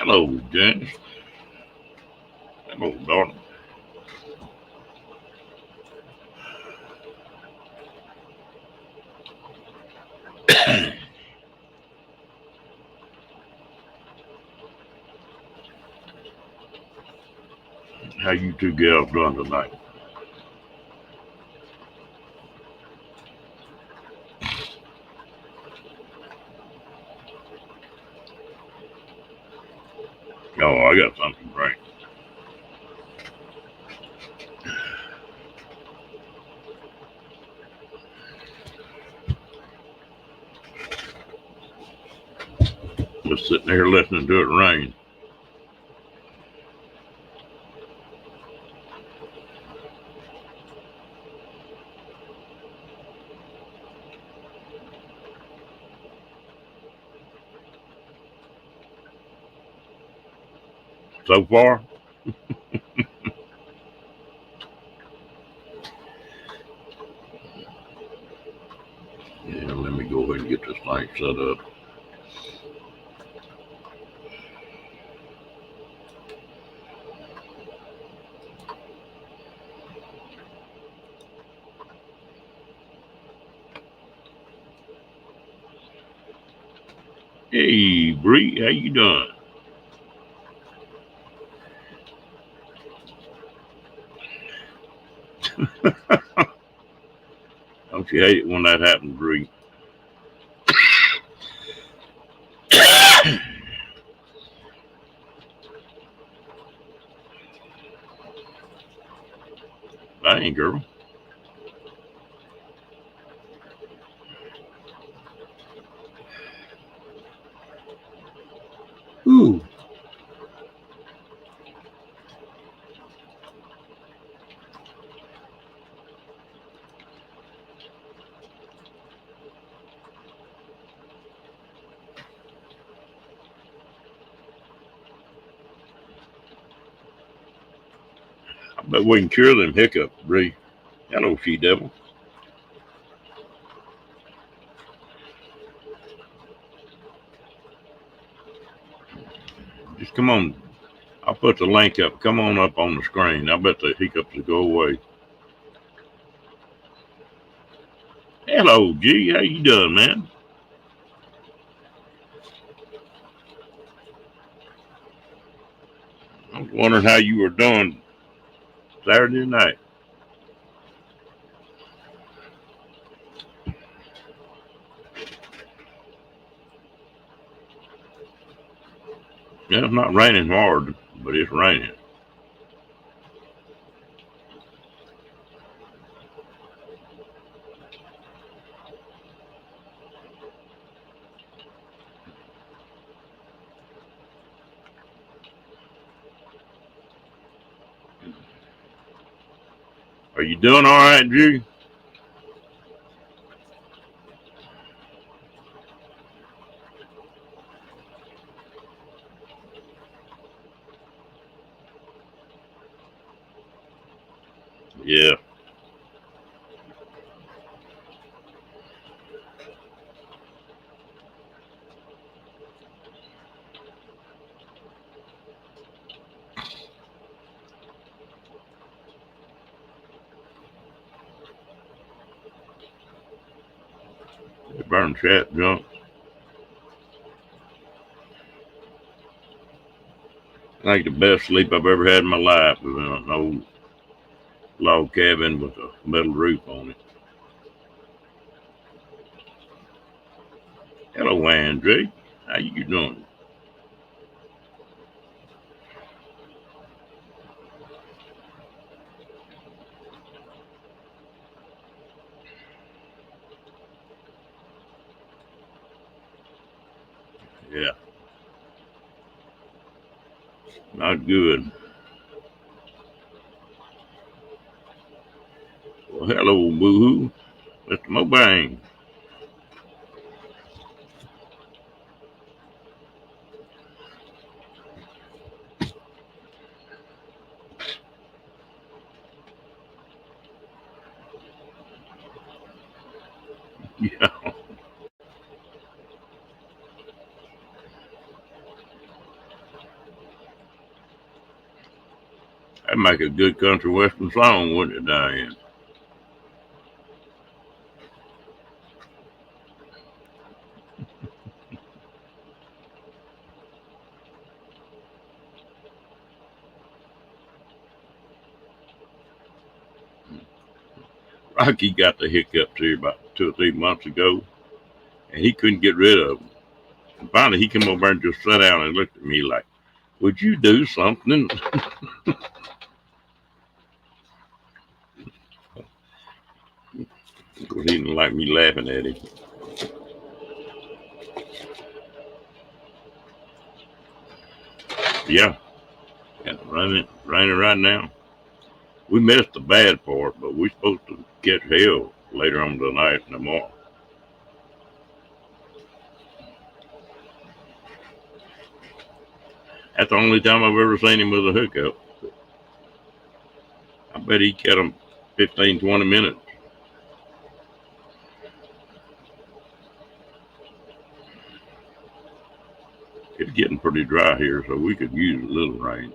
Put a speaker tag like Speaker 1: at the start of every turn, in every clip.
Speaker 1: Hello, James. Hello, darling. How you two gals doing tonight? Oh, I got something to drink. Just sitting here listening to it rain. So far, yeah, let me go ahead and get this thing set up. Hey, Bree, how you doing? Don't you hate it when that happens, Bree? Dang, girl. Ooh. I bet we can cure them hiccups, Bree. Hello, she devil. Just come on. I'll put the link up. Come on up on the screen. I bet the hiccups will go away. Hello, G. How you doing, man? I was wondering how you were doing Saturday night. Yeah, it's not raining hard, but it's raining. Are you doing all right, G? Yeah. Burn chat junk. I think the best sleep I've ever had in my life was in an old log cabin with a metal roof on it. Hello, Andre. How you doing? Yeah, not good. Well, hello, boo-hoo. Mr. Mobang. Yeah. make a good country western song, wouldn't it, Diane? Rocky got the hiccups here about 2 or 3 months ago, and he couldn't get rid of them. And finally, he came over and just sat down and looked at me like, "Would you do something?" Because he didn't like me laughing at him. Yeah, and raining right now. We missed the bad part, but we're supposed to catch hell later on tonight and tomorrow. That's the only time I've ever seen him with a hookup. I bet he kept him 15, 20 minutes. It's getting pretty dry here, so we could use a little rain.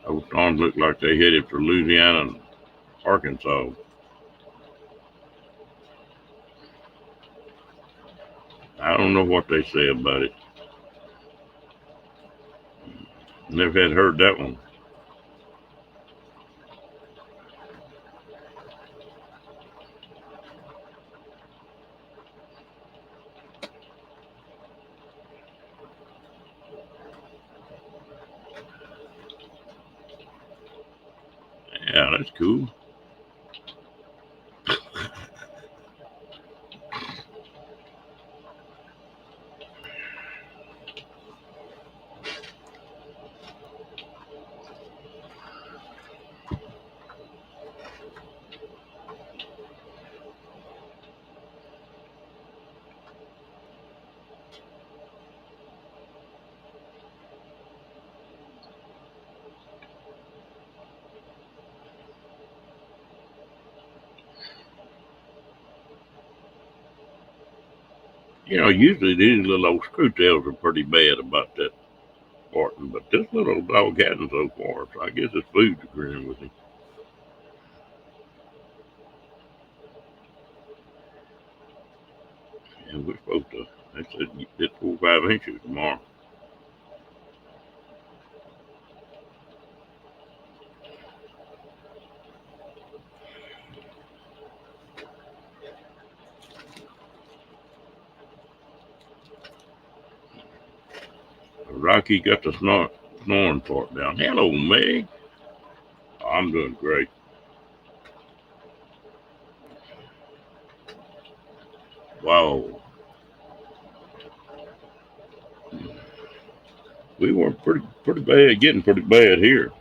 Speaker 1: Those storms look like they headed for Louisiana and Arkansas. I don't know what they say about it. Never had heard that one. Yeah, that's cool. Usually these little old screw tails are pretty bad about that parting, but this little dog hasn't so far, so I guess his food's agreeing with him. And we're supposed to, they said, get 4 or 5 inches tomorrow. Rocky got the snoring part down. Hello, Meg. Oh, I'm doing great. Wow. We were pretty bad, getting pretty bad here.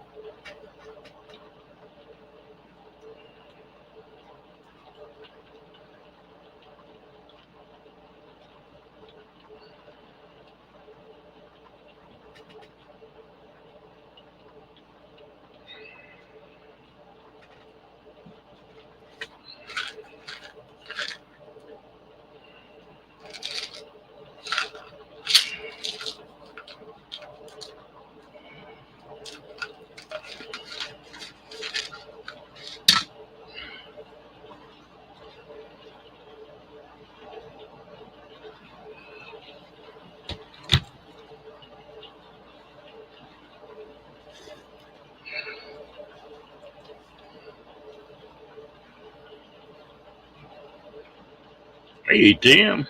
Speaker 1: Hey, Tim.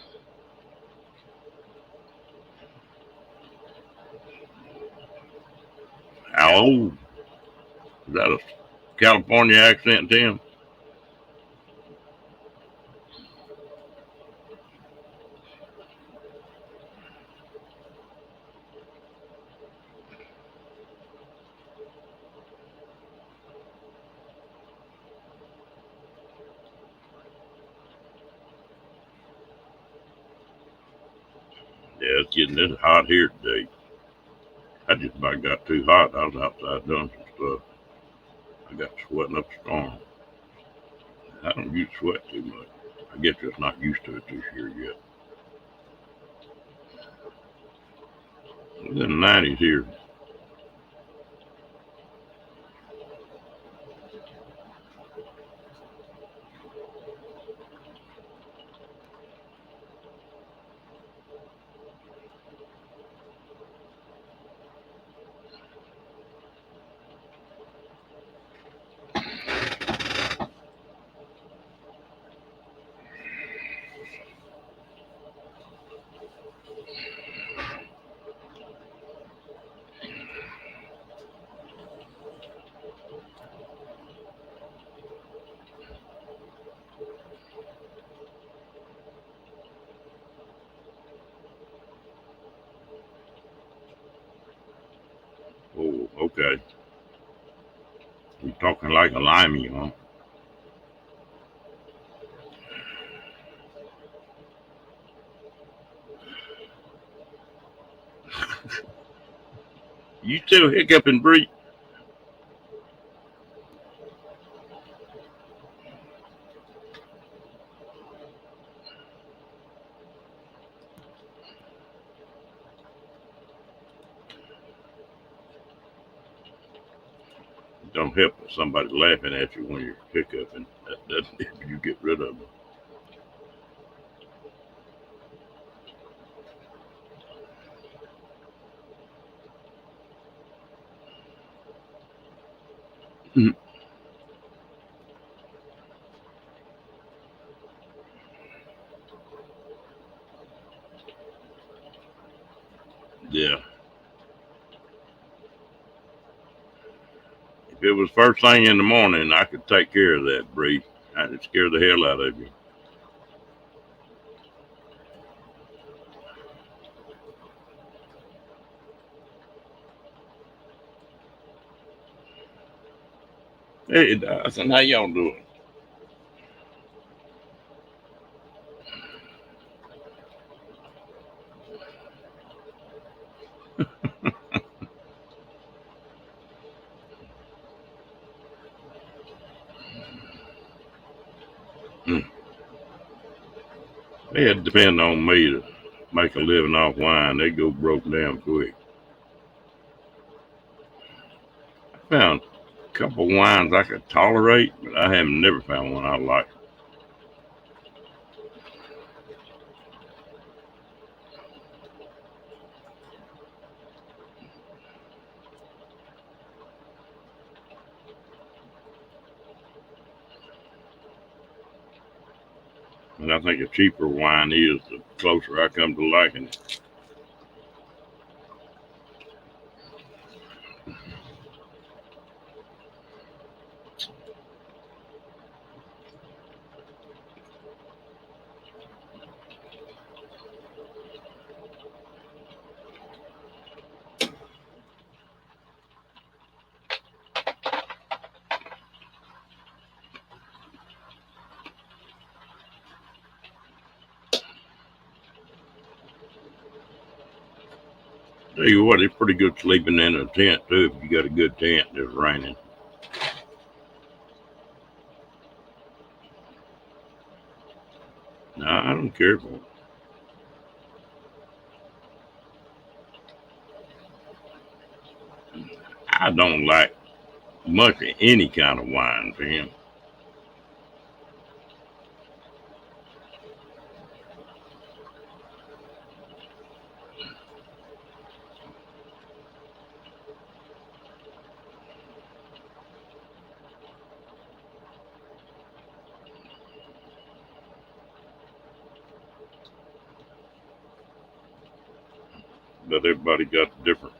Speaker 1: How old? Is that a California accent, Tim? Yeah, it's getting this hot here today. I just about got too hot. I was outside doing some stuff. I got sweating up a storm. I don't use sweat too much. I guess just not used to it this year yet. It was in the 90s here. Oh, okay. You're talking like a limey, huh? You still hiccup and breathe? Don't help with somebody laughing at you when you're hiccuping. That doesn't help you get rid of it. Mhm. Yeah. If it was first thing in the morning, I could take care of that, Bree. I'd scare the hell out of you. Hey, Dyson, how y'all doing? Mm. They had to depend on me to make a living off wine. They go broke down quick. I found a couple wines I could tolerate, but I haven't never found one I like. And I think a cheaper wine is, the closer I come to liking it. Tell you what, it's pretty good sleeping in a tent too if you got a good tent that's raining. No, I don't care for it. I don't like much of any kind of wine, Tim. But everybody got different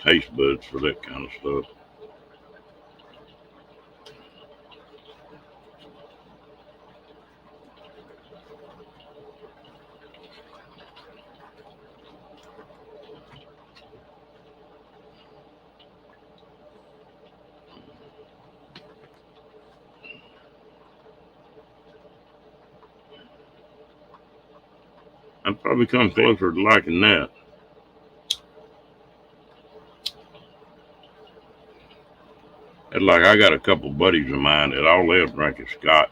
Speaker 1: taste buds for that kind of stuff. I'd probably come closer to liking that. It's like I got a couple buddies of mine that all they'll drink is scotch.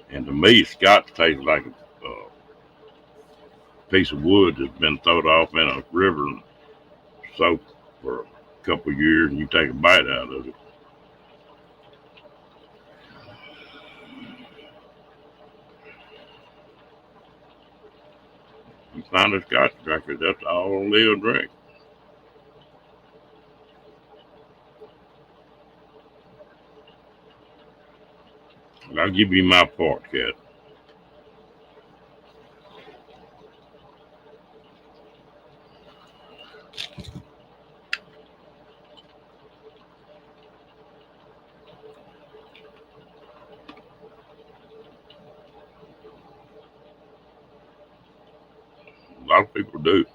Speaker 1: And to me, scotch tastes like a piece of wood that's been thrown off in a river and soaked for a couple of years, and you take a bite out of it. You find a scotch drinker, that's all they'll drink. I'll give you my part, Cat. A lot of people do.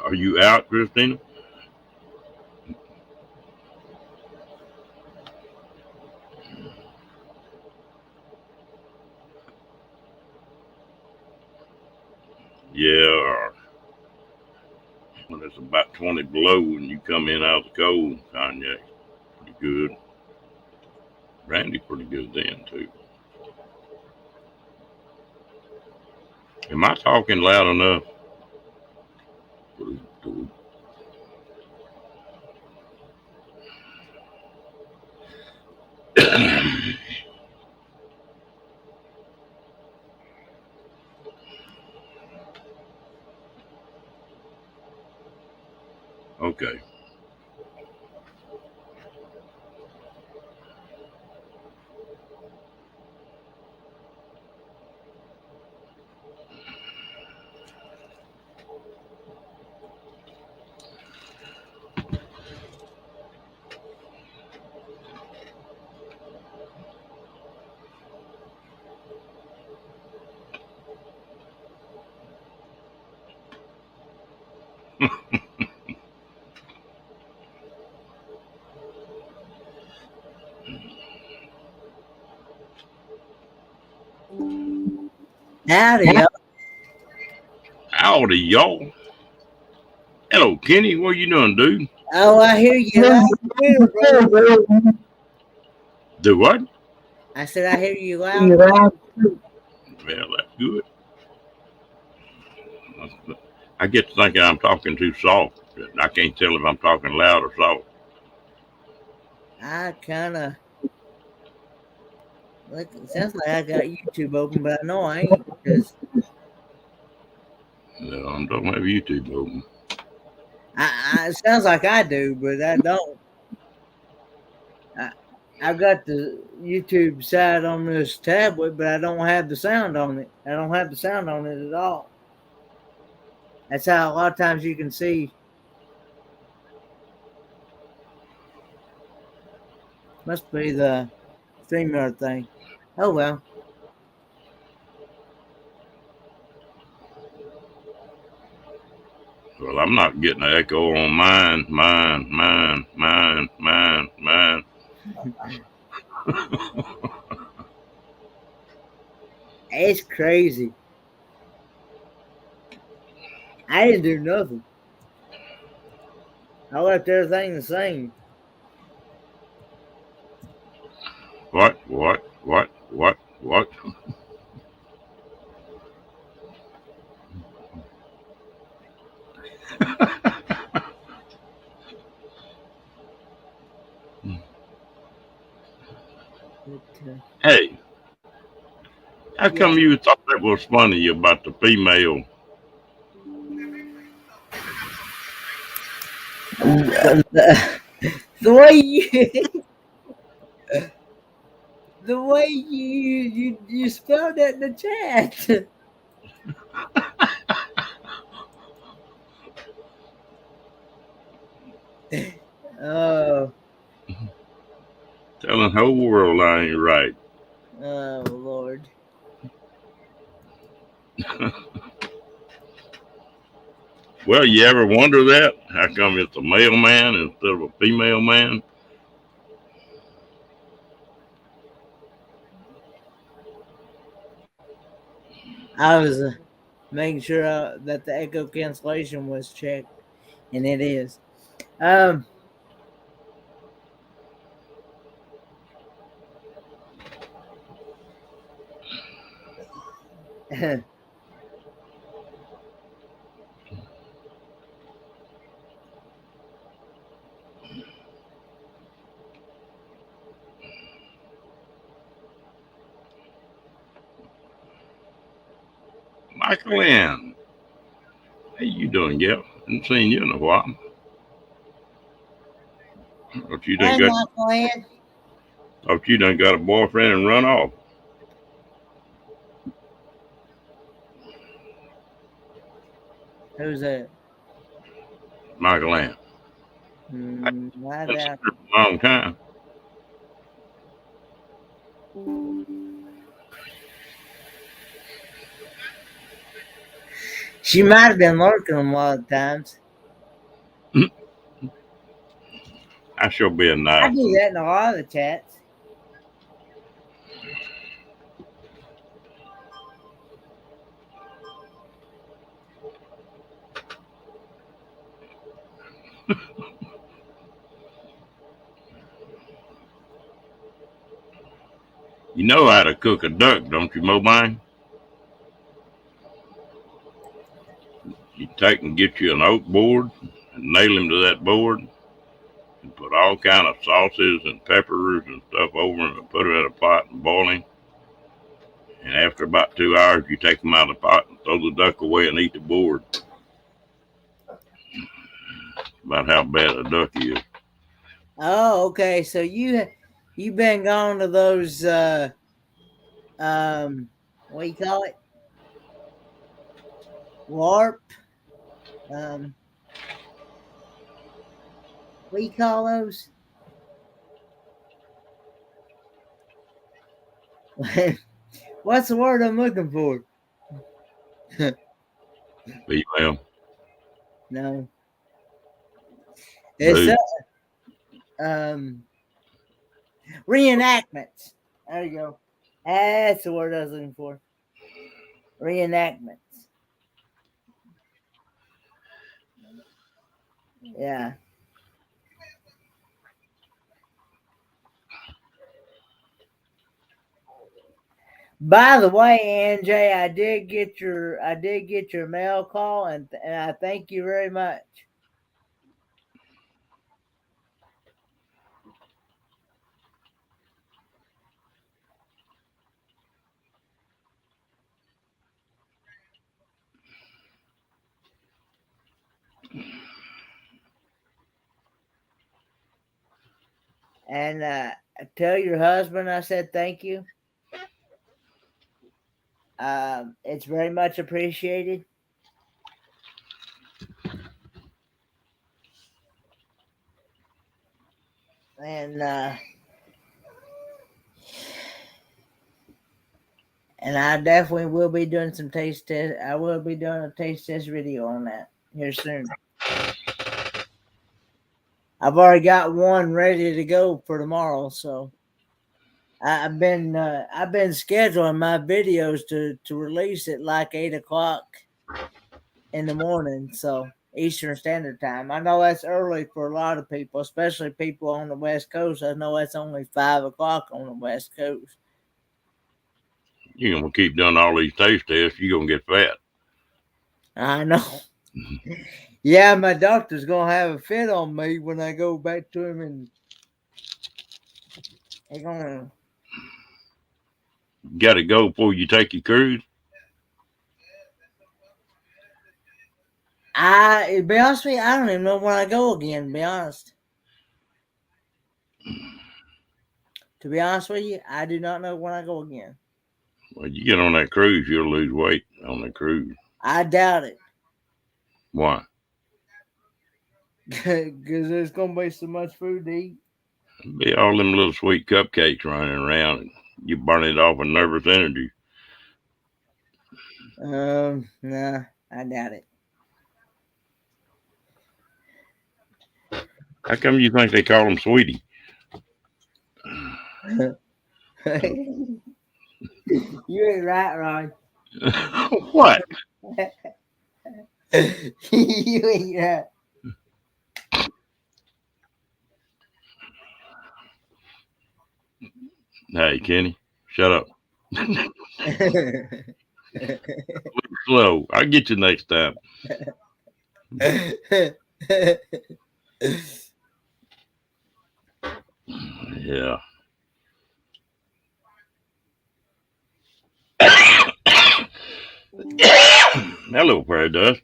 Speaker 1: Are you out, Christina? Yeah, when it's about 20 below and you come in out of the cold, cognac pretty good. Brandy pretty good then too. Am I talking loud enough? Okay.
Speaker 2: Howdy, y'all.
Speaker 1: Howdy, y'all. Hello, Kenny. What you doing, dude?
Speaker 2: Oh, I hear you loud and clear, bro.
Speaker 1: Do what?
Speaker 2: I said I hear you loud and clear.
Speaker 1: Well, that's good. I get to thinking I'm talking too soft. I can't tell if I'm talking loud or soft.
Speaker 2: I kind of... It sounds like I got YouTube open, but I know I ain't, because...
Speaker 1: No, I don't have YouTube open.
Speaker 2: It sounds like I do, but I don't. I've got the YouTube side on this tablet, but I don't have the sound on it. I don't have the sound on it at all. That's how a lot of times you can see. Must be the StreamYard thing. Oh, well.
Speaker 1: Well, I'm not getting an echo on mine.
Speaker 2: It's crazy. I didn't do nothing. I left everything the same.
Speaker 1: What? Hey, how come you thought that was funny about the female?
Speaker 2: The way you spelled it in the chat. Oh.
Speaker 1: Telling the whole world I ain't right.
Speaker 2: Oh, Lord.
Speaker 1: Well, you ever wonder that? How How come it's a male man instead of a female man?
Speaker 2: I was making sure that the echo cancellation was checked, and it is.
Speaker 1: Michael Ann. How you doing, Gil? Haven't seen you in a while. Thought you done
Speaker 2: Hey,
Speaker 1: got
Speaker 2: Michael Ann.
Speaker 1: thought you done got a boyfriend and run off.
Speaker 2: Who's that?
Speaker 1: Michael Ann.
Speaker 2: I
Speaker 1: Been
Speaker 2: doubt.
Speaker 1: for a long time.
Speaker 2: She might have been lurking a lot of times.
Speaker 1: I sure be a
Speaker 2: I
Speaker 1: nice.
Speaker 2: do that in a lot of the chats.
Speaker 1: You know how to cook a duck, don't you, Mobine? You take and get you an oak board and nail him to that board and put all kind of sauces and peppers and stuff over him and put him in a pot and boil him. And after about 2 hours, you take him out of the pot and throw the duck away and eat the board. About how bad a duck is.
Speaker 2: Oh, okay. So you've been going to those what do you call it? LARP. What do you call those? What's the word I'm looking for?
Speaker 1: Female.
Speaker 2: No. It's reenactments. There you go. That's the word I was looking for. Reenactments. Yeah. By the way, NJ, I did get your mail call, and I thank you very much. And tell your husband I said thank you. It's very much appreciated. And I definitely will be doing some taste test. I will be doing a taste test video on that here soon. I've already got one ready to go for tomorrow, so I've been scheduling my videos to release at like 8:00 in the morning, so Eastern Standard Time. I know that's early for a lot of people, especially people on the West Coast. I know that's only 5:00 on the West Coast.
Speaker 1: You're gonna keep doing all these taste tests, you're gonna get fat.
Speaker 2: I know. Yeah, my doctor's gonna have a fit on me when I go back to him, and they're gonna.
Speaker 1: You gotta go before you take your cruise.
Speaker 2: To be honest with you, I don't even know when I go again. To be honest. To be honest with you, I do not know when I go again.
Speaker 1: Well, you get on that cruise, you'll lose weight on the cruise.
Speaker 2: I doubt it.
Speaker 1: Why?
Speaker 2: Because there's gonna be so much food to eat.
Speaker 1: Be all them little sweet cupcakes running around, and you burn it off with nervous energy.
Speaker 2: Nah, I doubt it.
Speaker 1: How come you think they call him Sweetie?
Speaker 2: You ain't right, Ron.
Speaker 1: What?
Speaker 2: You ain't right.
Speaker 1: Hey, Kenny, shut up. Slow. I'll get you next time. Yeah. Hello, Prairie Dust.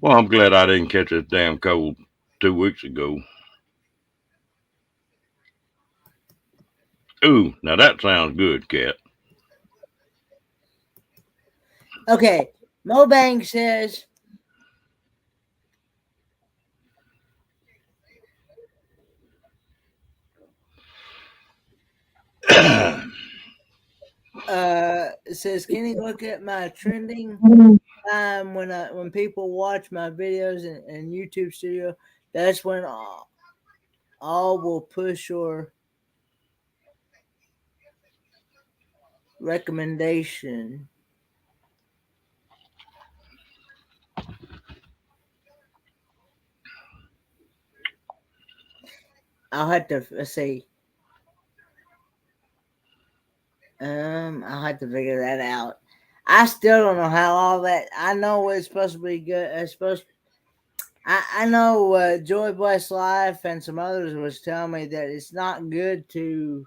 Speaker 1: Well, I'm glad I didn't catch this damn cold 2 weeks ago. Ooh, now that sounds good, Cat.
Speaker 2: Okay, Mobang says says, can you look at my trending time when people watch my videos in YouTube Studio? That's when all will push your recommendation. I'll have to let's see. I'll have to figure that out. I still don't know how all that. I know it's supposed to be good. It's supposed. I know Joy Bless Life and some others was telling me that it's not good to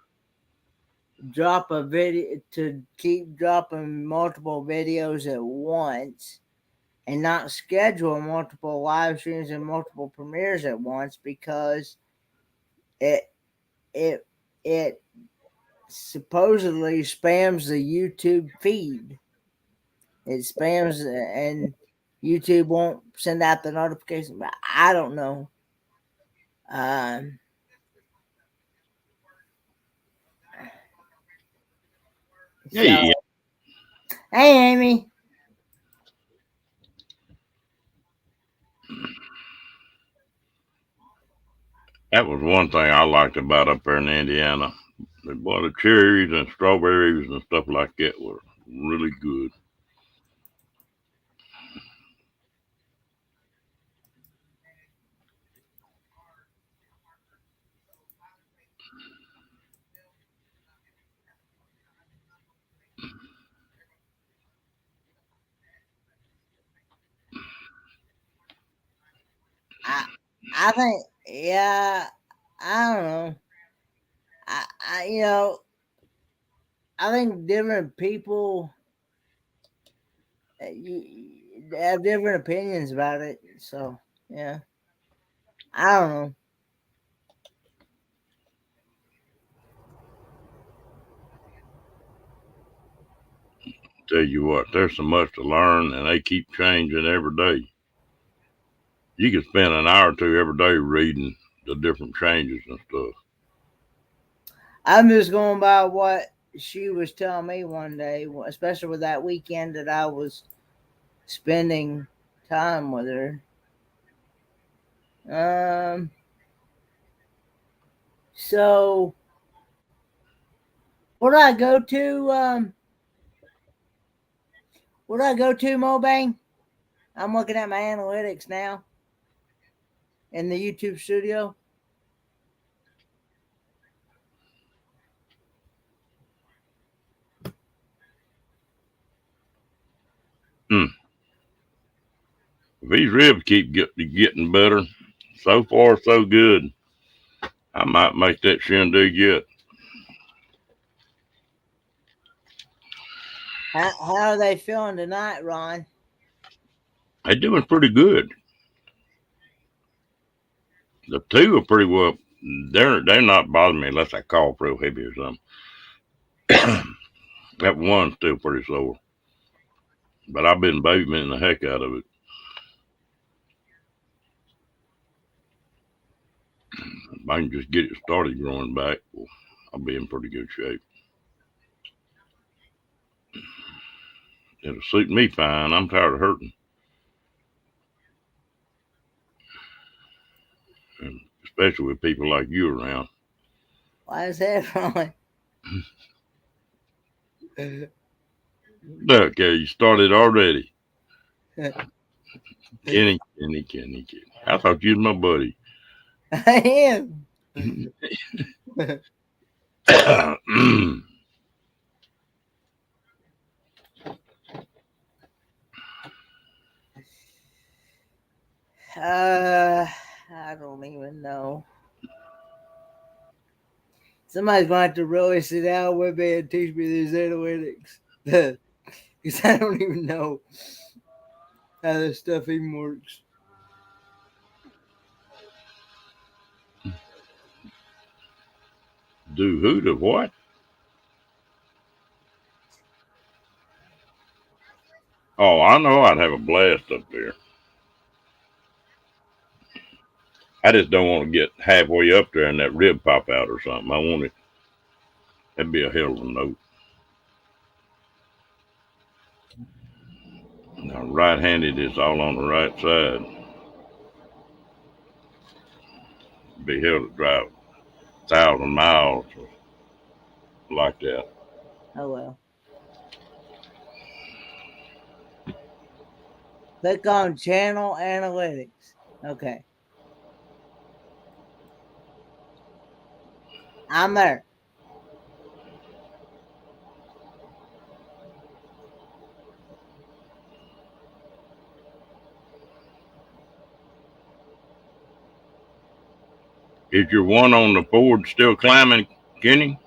Speaker 2: drop a video to keep dropping multiple videos at once and not schedule multiple live streams and multiple premieres at once because it it it supposedly spams the YouTube feed. It spams and YouTube won't send out the notification. But I don't know. Um, so,
Speaker 1: Hey,
Speaker 2: hey, Amy.
Speaker 1: that was one thing I liked about up there in Indiana. Boy, the cherries and strawberries and stuff like that were really good.
Speaker 2: I think, yeah, I don't know. You know, I think different people have different opinions about it. So, yeah, I don't know.
Speaker 1: Tell you what, there's so much to learn, and they keep changing every day. You can spend an hour or two every day reading the different changes and stuff.
Speaker 2: I'm just going by what she was telling me one day, especially with that weekend that I was spending time with her. So where do I go to? Where do I go to, Mobang? I'm looking at my analytics now in the YouTube studio.
Speaker 1: Hmm. If these ribs keep getting better, so far so good. I might make that shindig yet.
Speaker 2: How are they feeling tonight, Ron?
Speaker 1: They're doing pretty good. The two are pretty well. They're not bothering me unless I cough real heavy or something. That one's still pretty sore, but I've been babying the heck out of it. If I can just get it started growing back, well, I'll be in pretty good shape. It'll suit me fine. I'm tired of hurting. and especially with people like you around.
Speaker 2: Why is that wrong?
Speaker 1: Look, you started already. Kenny. I thought you was my buddy.
Speaker 2: I am. I don't even know. Somebody's going to have to really sit down with me and teach me these analytics. Because I don't even know how this stuff even works.
Speaker 1: Do who to what? Oh, I know I'd have a blast up there. I just don't want to get halfway up there and that rib pop out or something. I want it. That'd be a hell of a note. Now, right-handed is all on the right side. Be hell to drive 1,000 miles like that.
Speaker 2: Oh well. Click on channel analytics. Okay. I'm there.
Speaker 1: Is your one on the Ford still climbing, Kenny?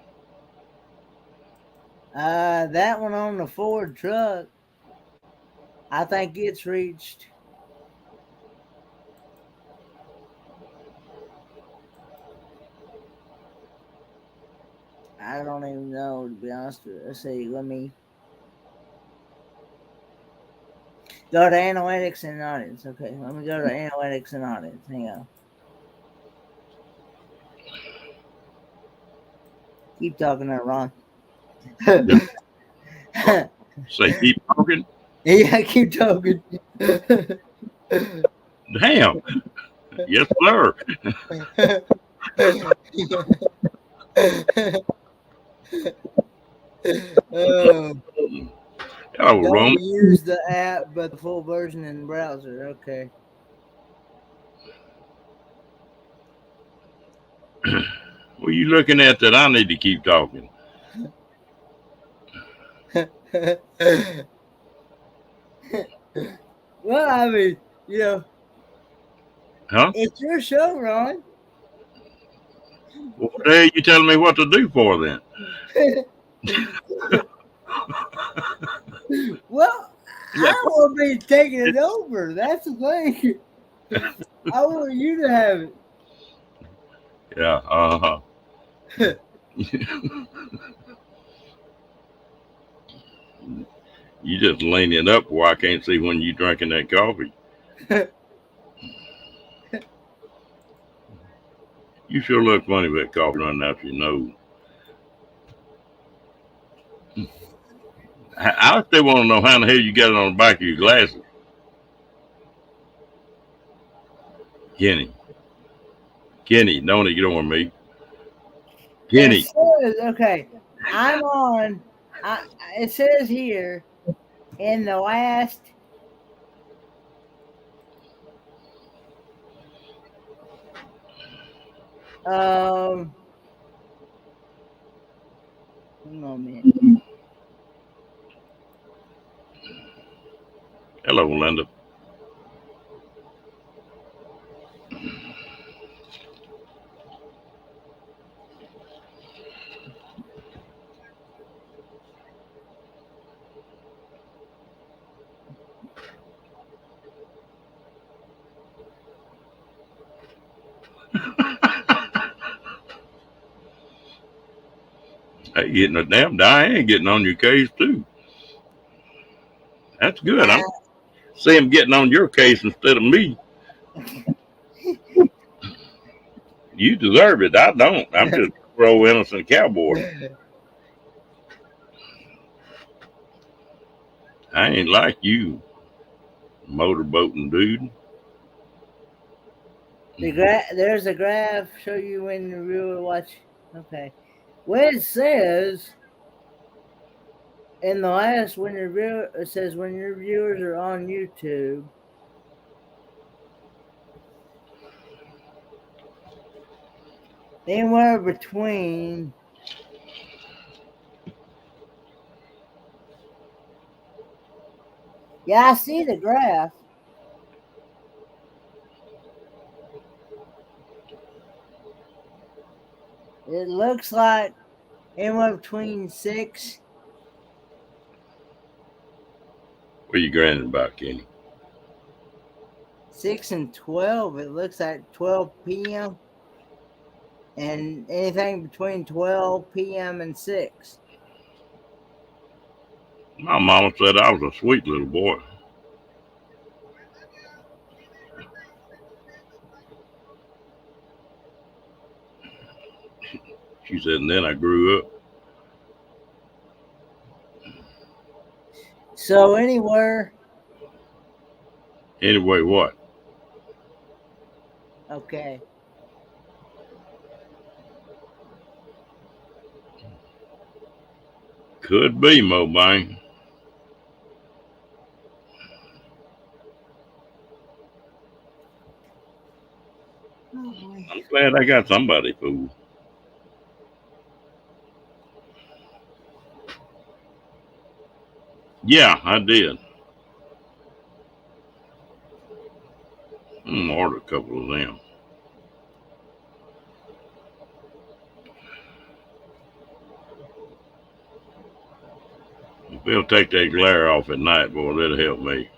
Speaker 2: That one on the Ford truck, I think it's reached. I don't even know, to be honest with you. Let's see. Let me go to analytics and audience. Okay, let me go to analytics and audience. Hang on. Keep talking there, Ron.
Speaker 1: Say, keep talking.
Speaker 2: Yeah, keep talking.
Speaker 1: Damn. Yes, sir. Hello,
Speaker 2: Don't
Speaker 1: Roman.
Speaker 2: use the app, but the full version in the browser. Okay.
Speaker 1: What are you looking at that I need to keep talking?
Speaker 2: Well, I mean,
Speaker 1: Huh?
Speaker 2: it's your show, Ron.
Speaker 1: What the hell you telling me what to do for then?
Speaker 2: Well, I don't want to be taking it over. That's the thing. I want you to have it.
Speaker 1: Yeah, uh-huh. You just lean it up where I can't see when you drinking that coffee. You sure look funny with that coffee running out your nose. I still want to know how the hell you got it on the back of your glasses. Kenny, don't ignore me. Kenny.
Speaker 2: It says, okay, I'm on. It says here in the last. Hang on a minute.
Speaker 1: Hello, Linda. Hey, getting a damn Diane getting on your case too. That's good. I'm see him getting on your case instead of me. You deserve it. I don't. I'm just a pro innocent cowboy. I ain't like you, motorboating dude.
Speaker 2: There's a graph show you when the viewer watch. Okay, well it says in the last when your viewer it says when your viewers are on YouTube. Anywhere between yeah, I see the graph. It looks like anywhere between 6.
Speaker 1: What are you granted about, Kenny?
Speaker 2: 6 and 12. It looks like 12 p.m. and anything between 12 p.m. and 6.
Speaker 1: My mama said I was a sweet little boy. She said, and then I grew up.
Speaker 2: So anywhere.
Speaker 1: Anyway, what?
Speaker 2: Okay.
Speaker 1: Could be, Mo Bang.
Speaker 2: Oh boy.
Speaker 1: I'm glad I got somebody fooled. Yeah, I did. I'm gonna order a couple of them. If they'll take that glare off at night, boy, that'll help me.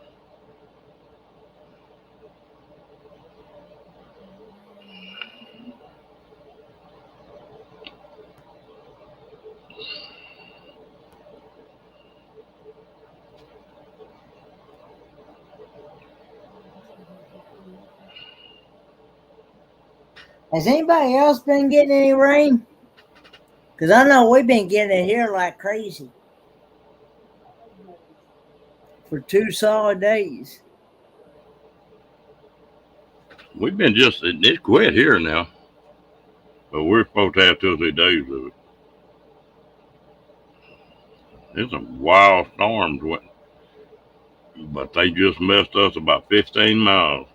Speaker 2: Has anybody else been getting any rain? Because I know we've been getting it here like crazy for 2 solid days.
Speaker 1: We've been it quit here now. But we're supposed to have 2 or 3 days of it. There's some wild storms, but they just messed us about 15 miles.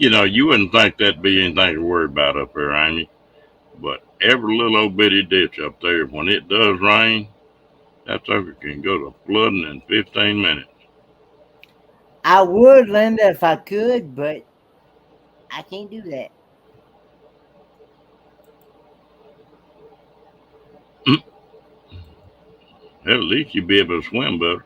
Speaker 1: You know, you wouldn't think that'd be anything to worry about up there, Amy. But every little old bitty ditch up there, when it does rain, that sucker can go to flooding in 15 minutes.
Speaker 2: I would, Linda, if I could, but I can't do that.
Speaker 1: At least you'd be able to swim better.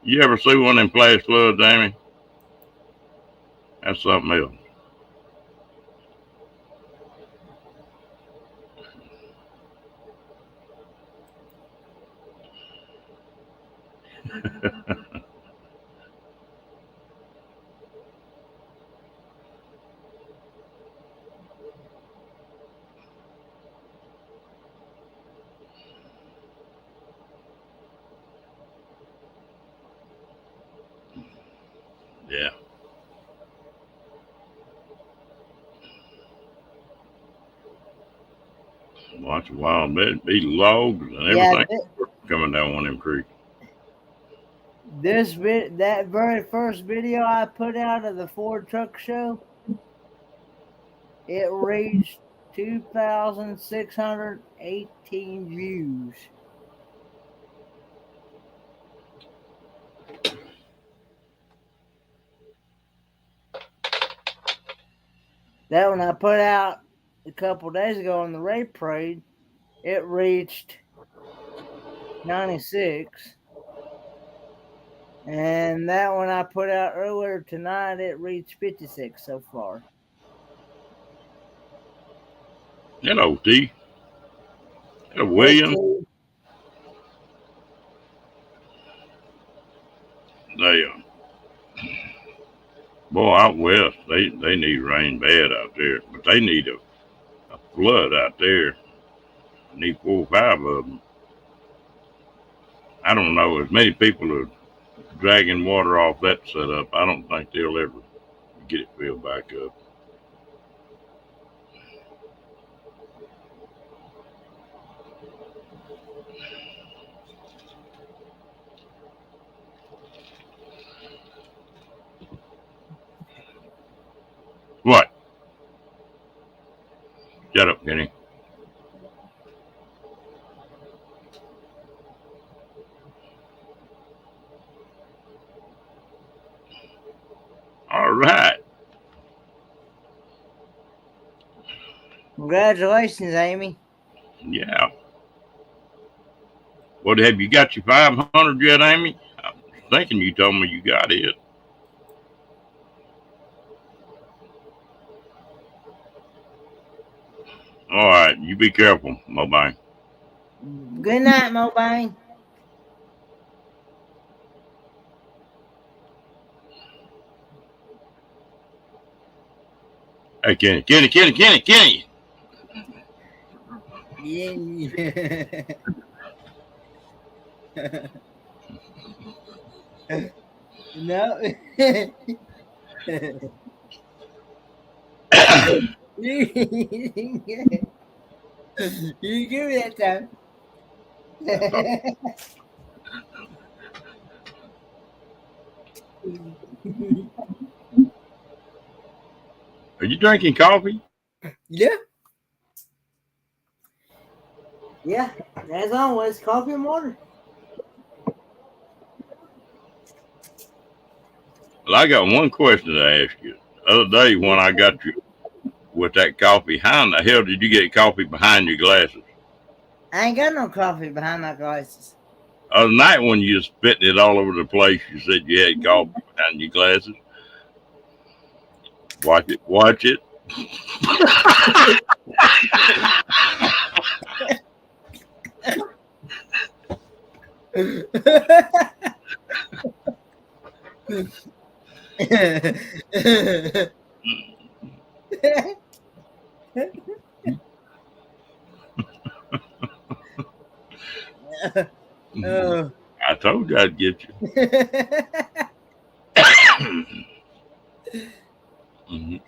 Speaker 1: You ever see one of them flash floods, Amy? That's something else. Yeah. Watch a while, be logs and everything coming down one of them creeks.
Speaker 2: That very first video I put out of the Ford Truck Show, it reached 2,618 views. That one I put out a couple days ago on the rape parade, it reached 96. And that one I put out earlier tonight, it reached 56 so far.
Speaker 1: Hello, T. Hello, William. Boy, out west, they need rain bad out there, but they need a flood out there. Need 4 or 5 of them. I don't know. As many people are dragging water off that setup, I don't think they'll ever get it filled back up. What? Shut up, Kenny. All right.
Speaker 2: Congratulations, Amy.
Speaker 1: Yeah. What, have you got your 500 yet, Amy? I'm thinking you told me you got it. All right. You be careful, Mobine.
Speaker 2: Good night, Mobine.
Speaker 1: Hey, Kenny.
Speaker 2: Yeah. No. You give me that time.
Speaker 1: Are you drinking coffee?
Speaker 2: Yeah. Yeah, as always, coffee and water.
Speaker 1: Well, I got one question to ask you. The other day when I got you with that coffee, how in the hell did you get coffee behind your glasses?
Speaker 2: I ain't got no coffee behind my glasses.
Speaker 1: Other night when you was spitting it all over the place, you said you had coffee behind your glasses. Watch it.
Speaker 2: Oh.
Speaker 1: I told you I'd get you. Mhm.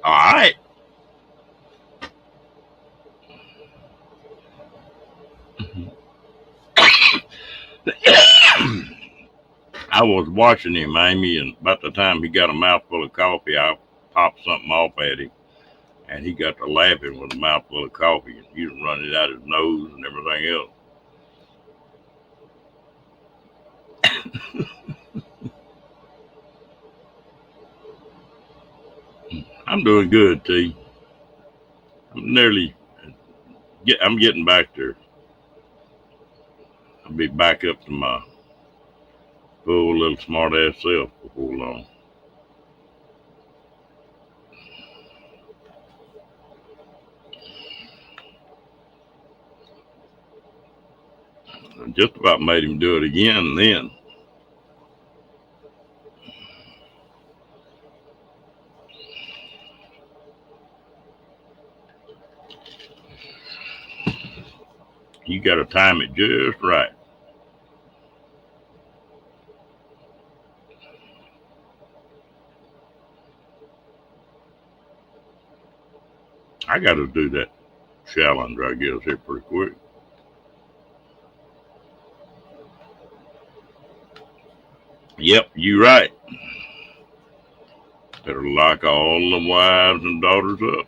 Speaker 1: All right. I was watching him, Amy, and about the time he got a mouthful of coffee, I popped something off at him, and he got to laughing with a mouthful of coffee, and he was running out his nose and everything else. I'm doing good, T. I'm getting back there. I'll be back up to my full little smart ass self before long. I just about made him do it again then. You got to time it just right. I got to do that challenge, I guess, here pretty quick. Yep, you right. Better lock all the wives and daughters up.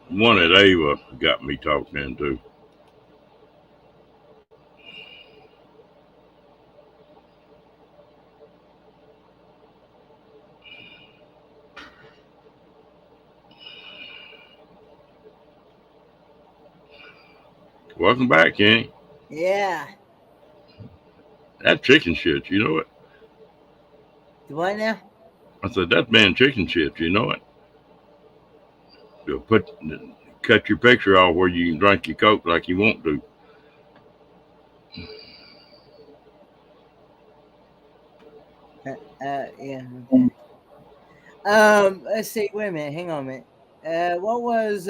Speaker 1: one that Ava got me talking into. Welcome back, Kenny.
Speaker 2: Yeah.
Speaker 1: That chicken shit, you know it?
Speaker 2: What now?
Speaker 1: I said, that's been chicken shit, you know it? You'll cut your picture off where you can drink your Coke like you want to.
Speaker 2: Yeah. Let's see. Wait a minute. Hang on a minute. What was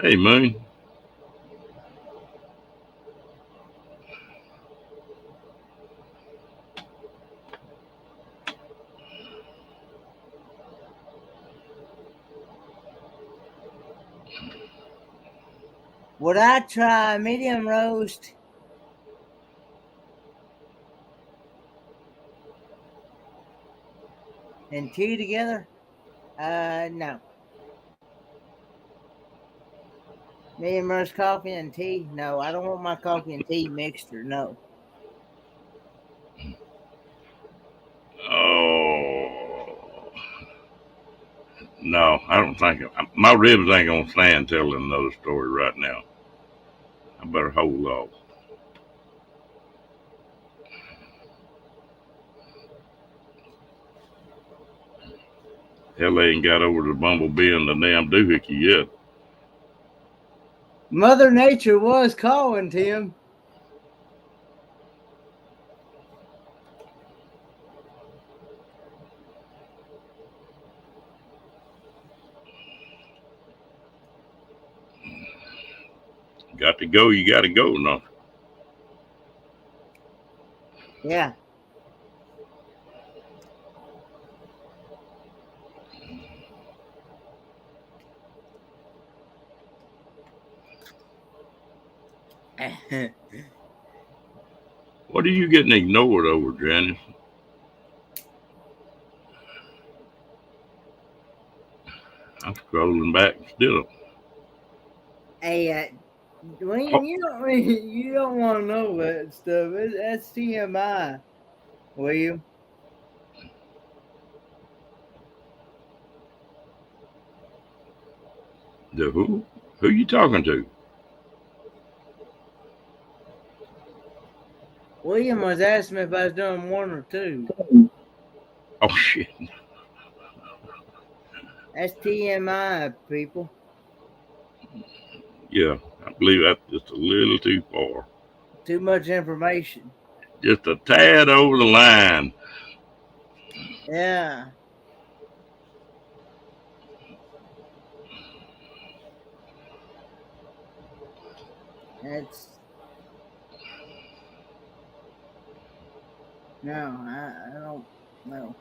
Speaker 1: Hey, Moon.
Speaker 2: would I try medium roast? And tea together? No. Medium roast coffee and tea? No, I don't want my coffee and tea mixture. No.
Speaker 1: Oh, no, I don't think my ribs ain't gonna stand telling another story right now. I better hold off. Hell, they ain't got over the bumblebee and the damn doohickey yet.
Speaker 2: Mother Nature was calling, Tim.
Speaker 1: Got to go, you got to go. No,
Speaker 2: Yeah.
Speaker 1: what are you getting ignored over, Janice? I'm scrolling back still.
Speaker 2: Hey, Dwayne,
Speaker 1: Oh,
Speaker 2: you don't want to know that stuff. That's TMI, William.
Speaker 1: the who? Who you talking to?
Speaker 2: William was asking me if I was doing one or two.
Speaker 1: Oh shit.
Speaker 2: That's TMI, people.
Speaker 1: Yeah, I believe that's just a little too far.
Speaker 2: Too much information.
Speaker 1: Just a tad over the line.
Speaker 2: Yeah. That's no, I don't know.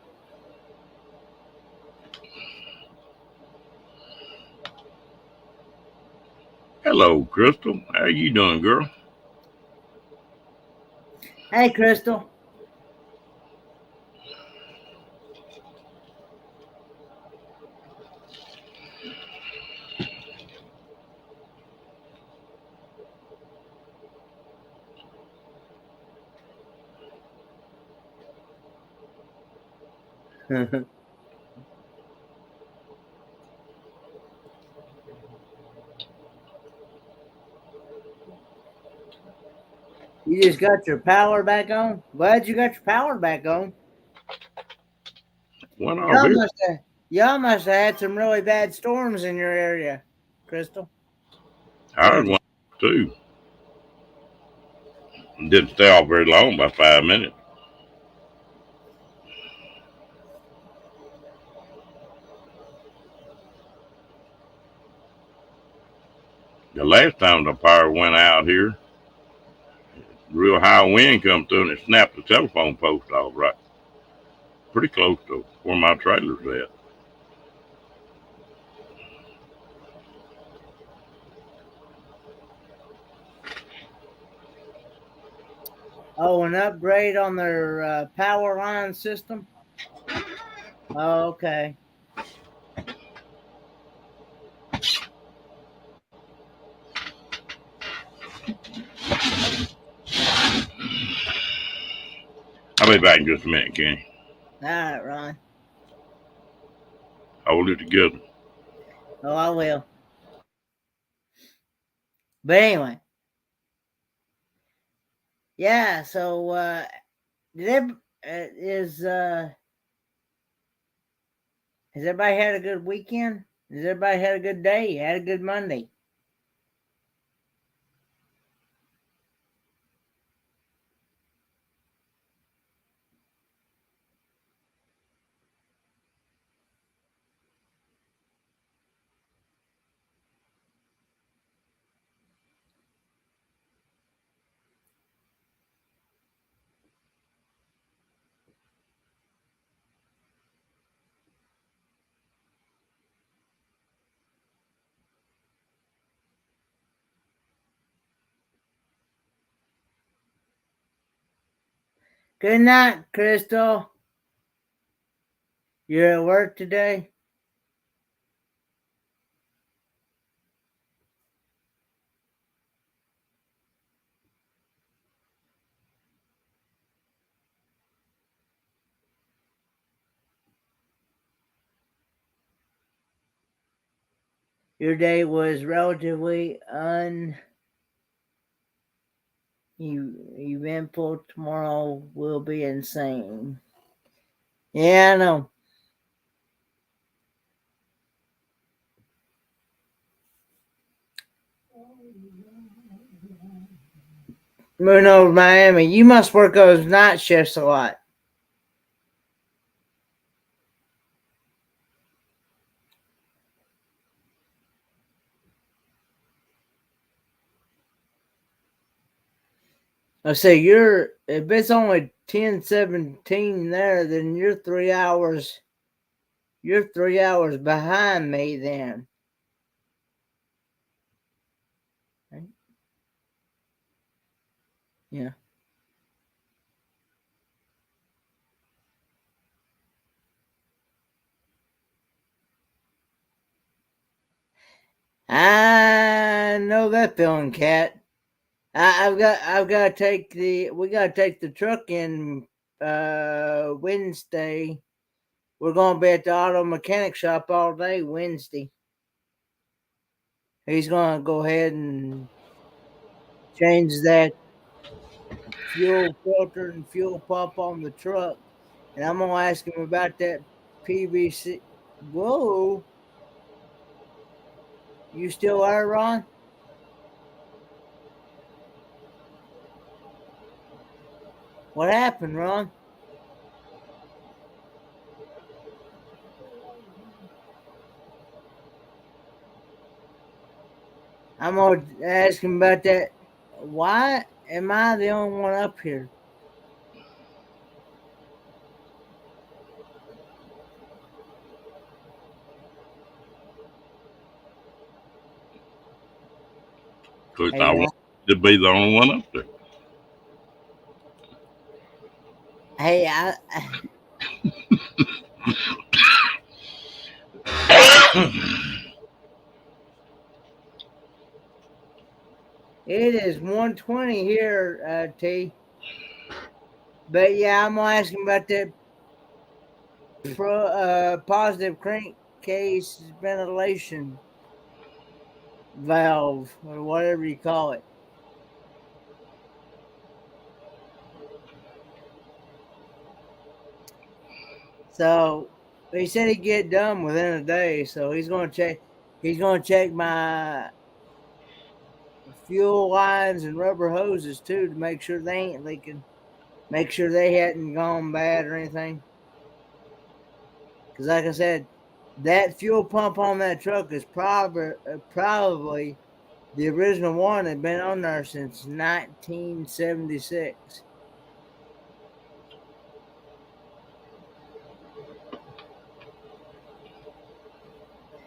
Speaker 1: Hello, Crystal. How you doing, girl?
Speaker 2: Hey, Crystal. You just got your power back on? Glad you got your power back on.
Speaker 1: Went off
Speaker 2: Y'all
Speaker 1: here.
Speaker 2: must have y'all must have had some really bad storms in your area, Crystal.
Speaker 1: Ours went off too. Didn't stay off very long, about 5 minutes. The last time the power went out here, real high wind come through and it snapped the telephone post off right pretty close to where my trailer's at.
Speaker 2: Oh, an upgrade on their power line system? Oh, okay.
Speaker 1: I'll be back in just a minute, Kenny.
Speaker 2: All right, Ron.
Speaker 1: Hold it together.
Speaker 2: Oh, I will. But anyway, yeah. So, did ev- has everybody had a good weekend? Has everybody had a good day? Had a good Monday? Good night, Crystal. You're at work today? Your day was relatively eventful. Tomorrow will be insane. Yeah, I know. Moving over to Miami. You must work those night shifts a lot. I say if it's only 10:17 there, then you're 3 hours. You're 3 hours behind me then. Right? Yeah. I know that feeling, Cat. I've got to take we got to take the truck in Wednesday. We're going to be at the auto mechanic shop all day Wednesday. He's going to go ahead and change that fuel filter and fuel pump on the truck. And I'm going to ask him about that PVC. Whoa. You still there, Ron? What happened, Ron? I'm going to ask him about that. Why am I the only one up here?
Speaker 1: Because
Speaker 2: Hey,
Speaker 1: I
Speaker 2: Ron.
Speaker 1: want to be the only one up there.
Speaker 2: Hey, it is 1:20 here, T. But yeah, I'm gonna ask him about that positive crankcase ventilation valve or whatever you call it. So he said he'd get done within a day. So he's gonna check. He's gonna check my fuel lines and rubber hoses too to make sure they ain't leaking. Make sure they hadn't gone bad or anything. Because like I said, that fuel pump on that truck is probably the original one had been on there since 1976.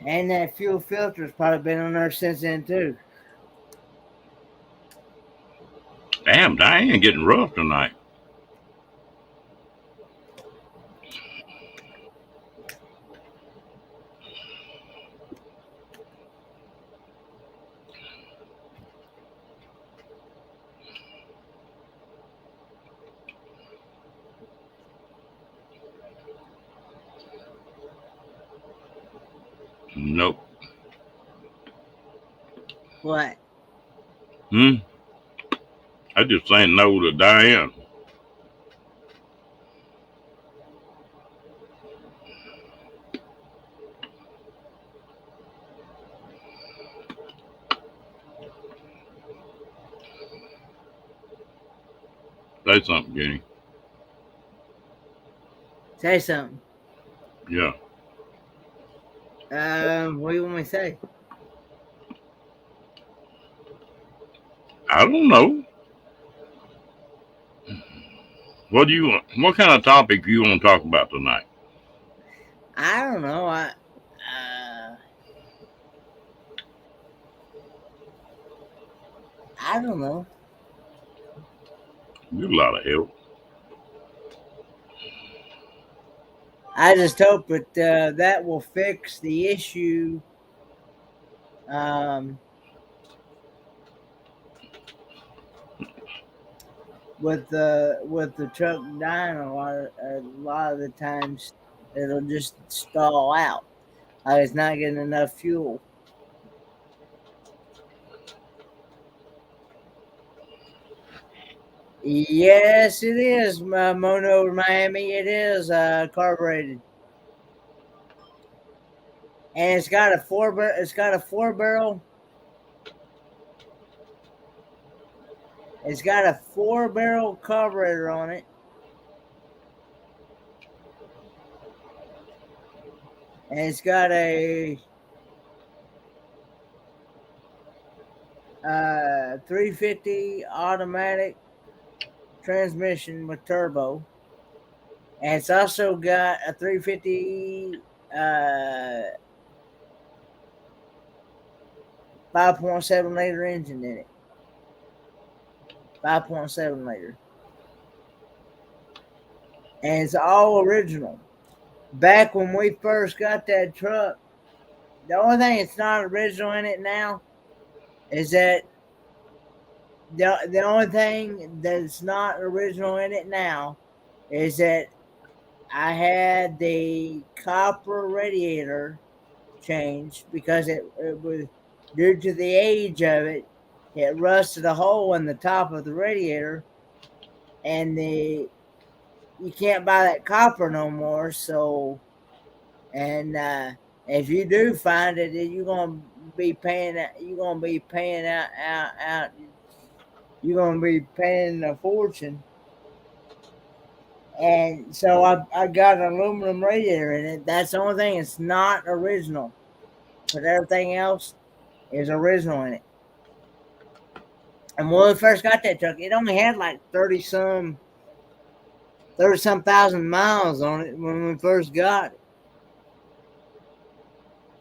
Speaker 2: And that fuel filter's probably been on there since then too.
Speaker 1: Damn, Diane getting rough tonight. Nope.
Speaker 2: What?
Speaker 1: I just saying no to Diane. Say something, Jenny.
Speaker 2: Say something.
Speaker 1: Yeah.
Speaker 2: What do you want me to say?
Speaker 1: I don't know. What do you want? What kind of topic you want to talk about tonight?
Speaker 2: I don't know. I don't know.
Speaker 1: You're a lot of help.
Speaker 2: I just hope that that will fix the issue. With the truck dying a lot of the times, it'll just stall out. It's not getting enough fuel. Yes, it is. Mono over Miami. It is carbureted, and it's got a four barrel. It's got a 4-barrel carburetor on it. And it's got a 350 automatic transmission with turbo. And it's also got a 350 5.7 liter engine in it. 5.7 liter. And it's all original. Back when we first got that truck, the only thing that's not original in it now is that the only thing that's not original in it now is that I had the copper radiator changed because it was due to the age of it. It rusted a hole in the top of the radiator, and you can't buy that copper no more. So, and if you do find it, you're gonna be paying. You're gonna be paying out. You're gonna be paying a fortune. And so I got an aluminum radiator in it. That's the only thing it's not original, but everything else is original in it. And when we first got that truck, it only had like 30 some thousand miles on it when we first got it.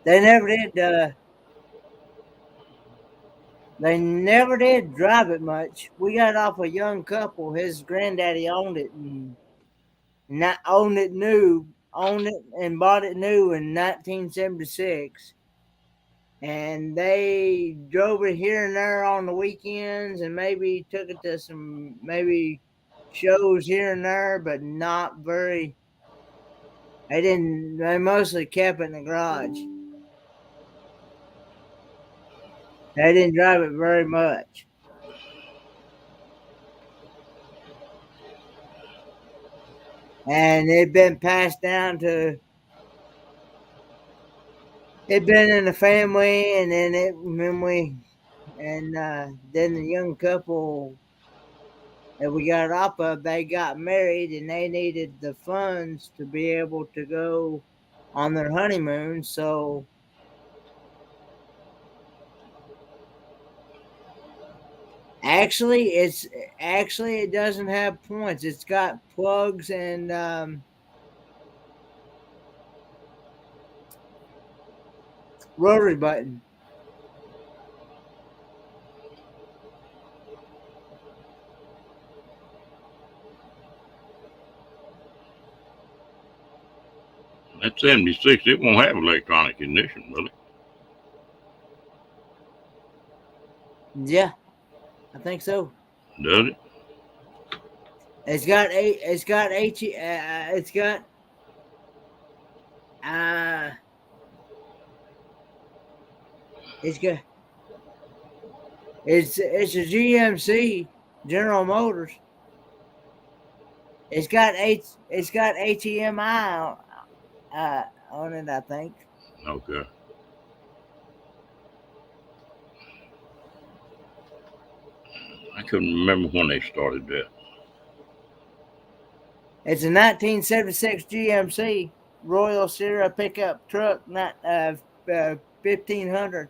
Speaker 2: They never did. They never did drive it much. We got off a young couple. His granddaddy owned it and not owned it and bought it new in 1976. And they drove it here and there on the weekends and maybe took it to some maybe shows here and there, but not very. They mostly kept it in the garage. They didn't drive it very much. And it'd been passed down to, it'd been in the family, and then then the young couple that we got off of, they got married, and they needed the funds to be able to go on their honeymoon. So actually it doesn't have points. It's got plugs and rotary button.
Speaker 1: That 76, it won't have electronic ignition, will it?
Speaker 2: Yeah, I think so.
Speaker 1: Does it?
Speaker 2: It's got it's got It's good. It's a GMC, General Motors. It's got HEMI on it, I think.
Speaker 1: Okay. I couldn't remember when they started that.
Speaker 2: It's a 1976 GMC Royal Sierra pickup truck, not 1500.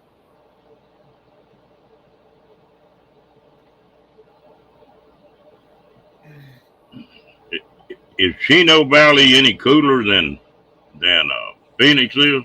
Speaker 1: Is Chino Valley any cooler than Phoenix is?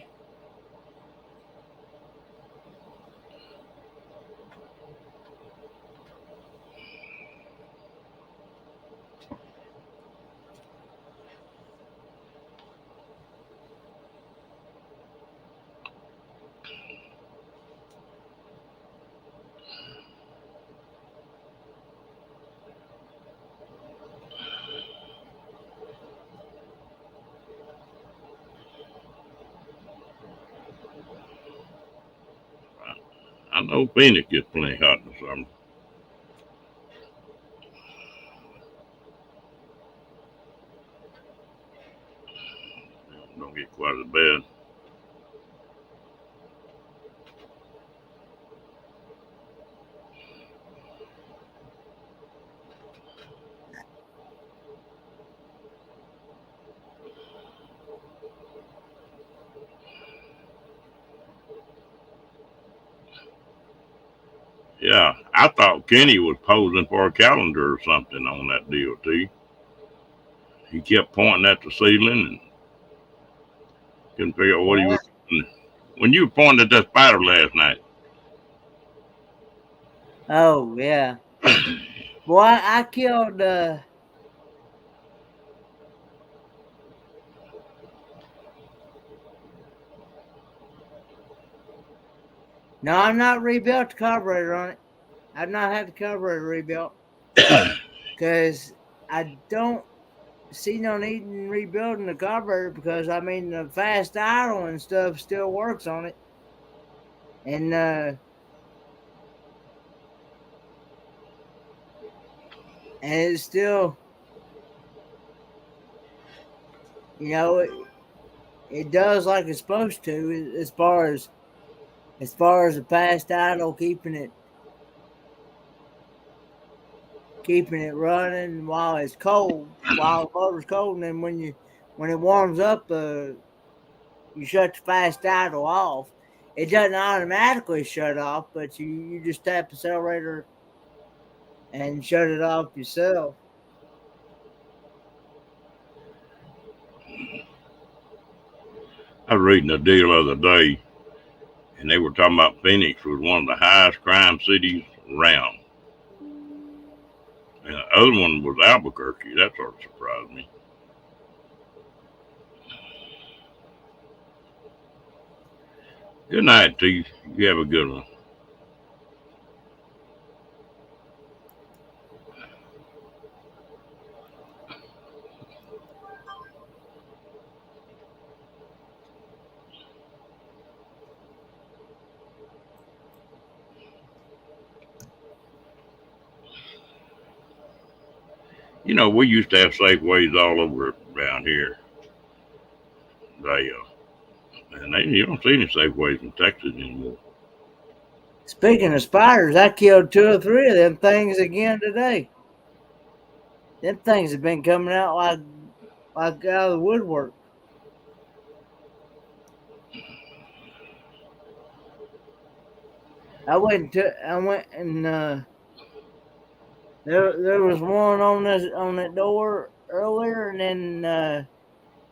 Speaker 1: I know Phoenix gets plenty hot in the summer. Don't get quite as bad. Yeah, I thought Kenny was posing for a calendar or something on that deal too. He kept pointing at the ceiling and couldn't figure out what he was doing. When you were pointing at that spider last night.
Speaker 2: Oh yeah. Boy, I killed. No, I've not rebuilt the carburetor on it. I've not had the carburetor rebuilt because I don't see no need in rebuilding the carburetor because I mean the fast idle and stuff still works on it, and it's still, it does like it's supposed to as far as the fast idle, keeping it running while it's cold, while the motor's cold, and then when it warms up, you shut the fast idle off. It doesn't automatically shut off, but you just tap the accelerator and shut it off yourself.
Speaker 1: I was reading a deal the other day, and they were talking about Phoenix was one of the highest crime cities around. And the other one was Albuquerque. That sort of surprised me. Good night, Chief. You have a good one. You know, we used to have Safeways all over around here. You don't see any Safeways in Texas anymore.
Speaker 2: Speaking of spiders, I killed 2 or 3 of them things again today. Them things have been coming out like out of the woodwork. I went and there was one on that door earlier, and then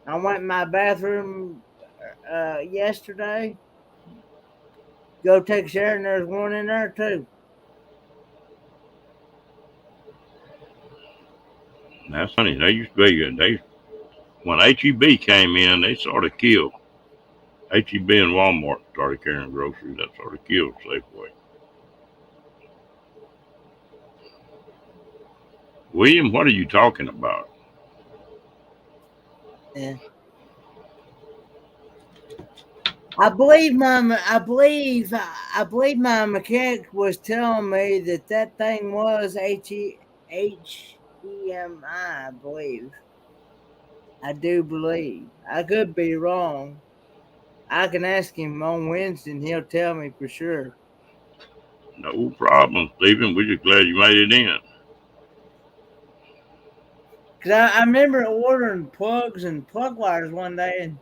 Speaker 2: I went in my bathroom yesterday. Go take a shower, and there's one in there too.
Speaker 1: That's funny. They used to be when HEB came in, they sort of killed. HEB and Walmart started carrying groceries. That sort of killed Safeway. William, what are you talking about?
Speaker 2: Yeah. I believe my mechanic was telling me that thing was HEMI. I believe. I do believe. I could be wrong. I can ask him on Wednesday, and he'll tell me for sure.
Speaker 1: No problem, Stephen. We're just glad you made it in.
Speaker 2: Cause I remember ordering plugs and plug wires one day, and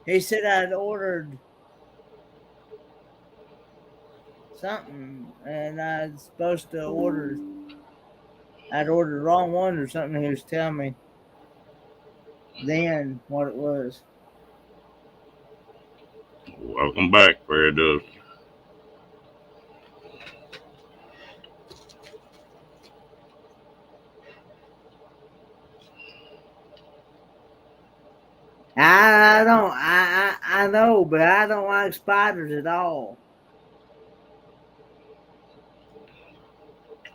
Speaker 2: he said I'd ordered something, and I'd supposed to order. I'd ordered the wrong one or something. He was telling me then what it was.
Speaker 1: Welcome back, Fairy Dust.
Speaker 2: I don't. I know, but I don't like spiders at all.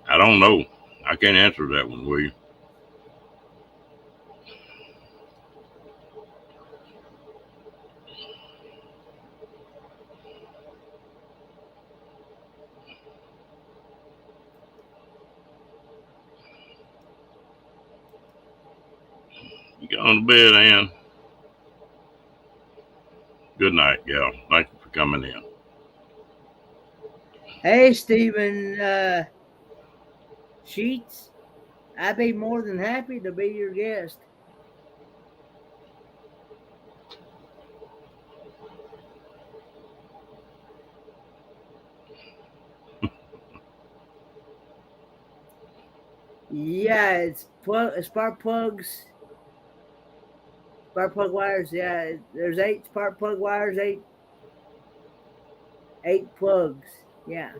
Speaker 1: I don't know. I can't answer that one, will you? You get on the bed, Ann. Good night, gal. Thank you for coming in.
Speaker 2: Hey, Stephen Sheets, I'd be more than happy to be your guest. Yeah, it's spark plugs, spark plug wires. Yeah, there's 8 spark plug wires, eight plugs. Yeah.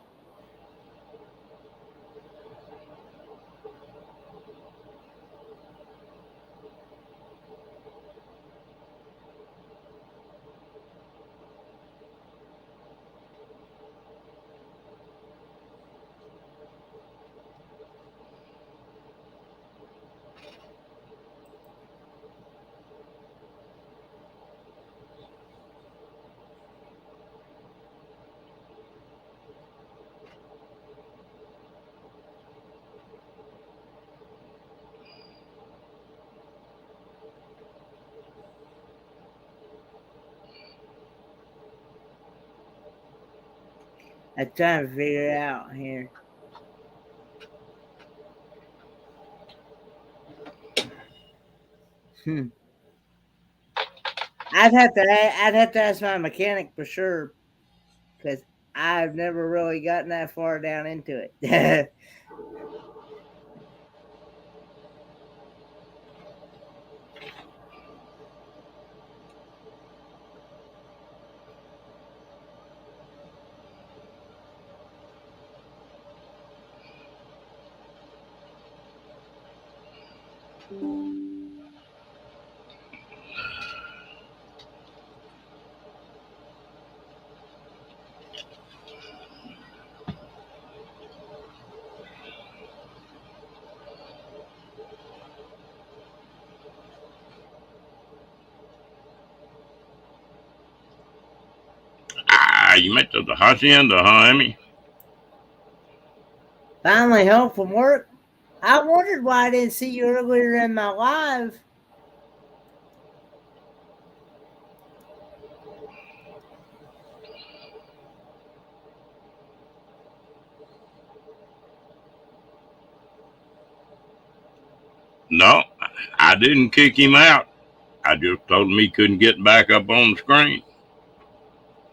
Speaker 2: I'm trying to figure it out here. Hmm. I'd have to ask my mechanic for sure because I've never really gotten that far down into it.
Speaker 1: You met the hacienda, huh, Emmy?
Speaker 2: Finally home from work. I wondered why I didn't see you earlier in my live.
Speaker 1: No, I didn't kick him out. I just told him he couldn't get back up on the screen.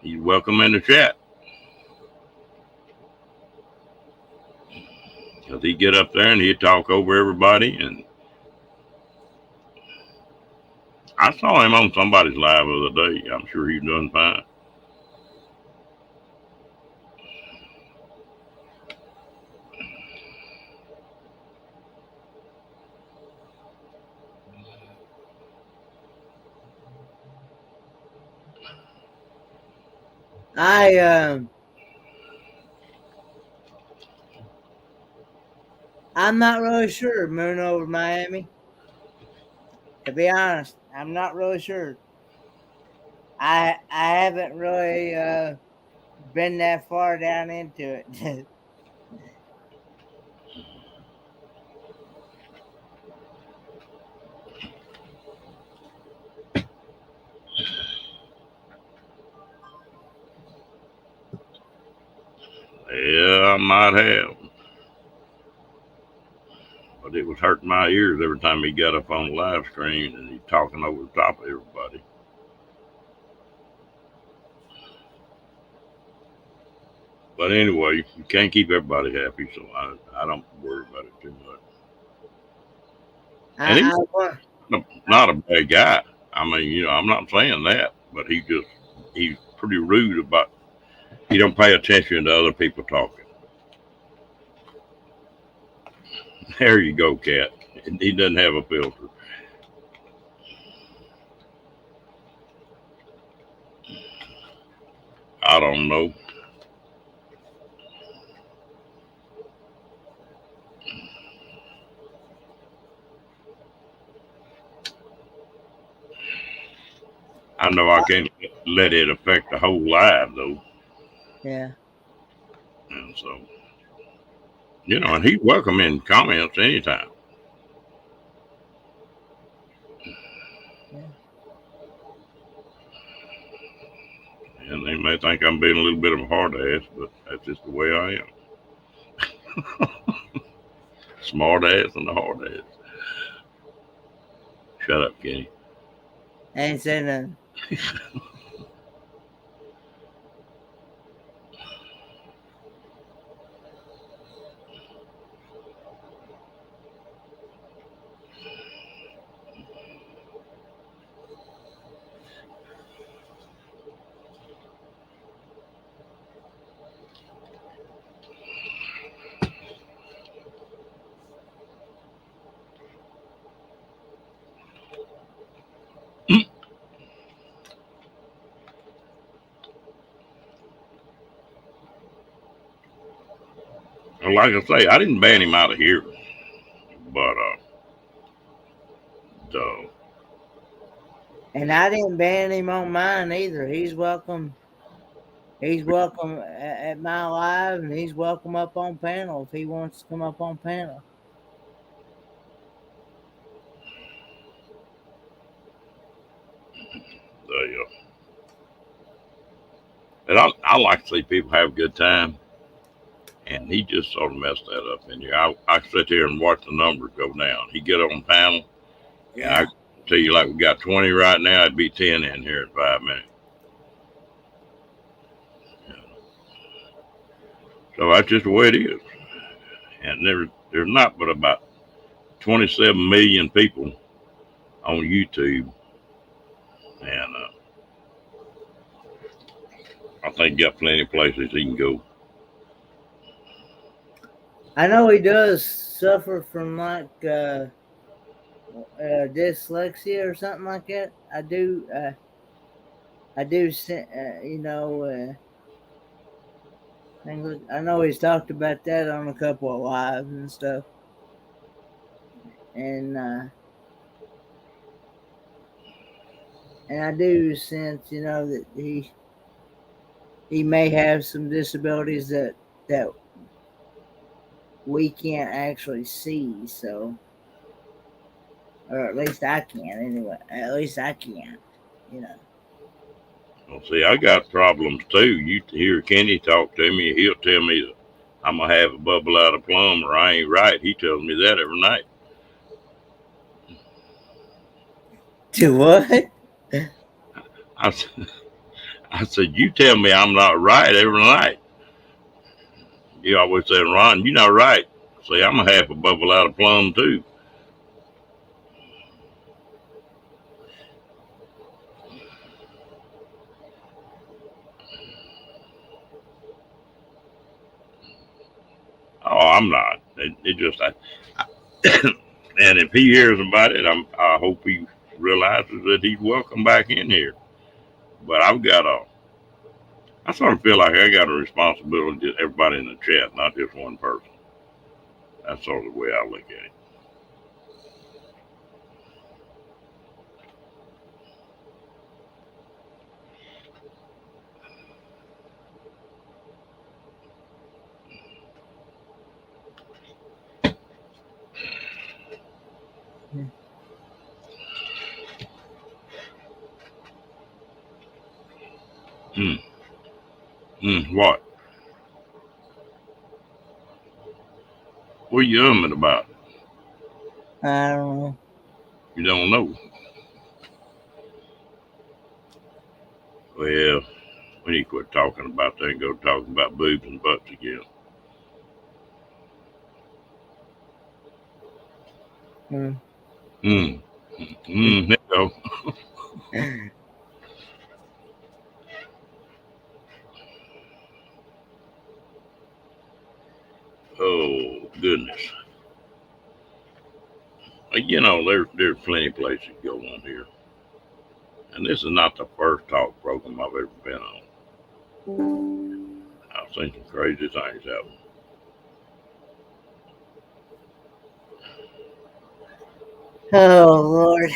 Speaker 1: He's welcome in the chat. Because he'd get up there and he'd talk over everybody. And I saw him on somebody's live the other day. I'm sure he's doing fine.
Speaker 2: I'm not really sure. Moon over Miami. To be honest, I'm not really sure. I haven't really been that far down into it.
Speaker 1: Yeah, I might have. But it was hurting my ears every time he got up on the live screen and he's talking over the top of everybody. But anyway, you can't keep everybody happy, so I don't worry about it too much. And
Speaker 2: I,
Speaker 1: he's
Speaker 2: I,
Speaker 1: not a bad guy. I mean, I'm not saying that, but he's pretty rude about. He don't pay attention to other people talking. There you go, cat. He doesn't have a filter. I don't know. I know I can't let it affect the whole live though,
Speaker 2: yeah.
Speaker 1: and so and he's welcome in comments anytime.
Speaker 2: Yeah.
Speaker 1: And they may think I'm being a little bit of a hard ass, but that's just the way I am. Smart ass and a hard ass. Shut up, Kenny.
Speaker 2: I ain't saying nothing.
Speaker 1: And like I say, I didn't ban him out of here, but the
Speaker 2: And I didn't ban him on mine either. He's welcome. He's welcome at my live, and he's welcome up on panel if he wants to come up on panel.
Speaker 1: the and I like to see people have a good time, and he just sort of messed that up in here. I sit here and watch the numbers go down. He get on panel, and I
Speaker 2: Yeah.
Speaker 1: tell you like we got 20 right now. It'd be 10 in here in 5 minutes. So that's just the way it is. And there's not but about 27 million people on YouTube, and I think you got plenty of places he can go.
Speaker 2: I know he does suffer from like dyslexia or something like that. I do. I know he's talked about that on a couple of lives and stuff, and I do sense, that he may have some disabilities that we can't actually see. So, or at least I can't anyway. At least I can't, you know.
Speaker 1: Well, see, I got problems too. You hear Kenny talk to me, he'll tell me that I'm gonna have a bubble out of plum or I ain't right. He tells me that every night.
Speaker 2: To what?
Speaker 1: I, I said, you tell me I'm not right every night. You always say, Ron, you're not right. See, I'm gonna have a bubble out of plum too. Oh, I'm not. It just, and if he hears about it, I hope he realizes that he's welcome back in here. But I sort of feel like I got a responsibility to everybody in the chat, not just one person. That's sort of the way I look at it. What? What are you umming about?
Speaker 2: I don't know.
Speaker 1: You don't know. Well, we need to quit talking about that and go talking about boobs and butts again. There you go. Oh, goodness. You know, there's plenty of places to go on here. And this is not the first talk program I've ever been on. I've seen some crazy things happen.
Speaker 2: Oh Lord.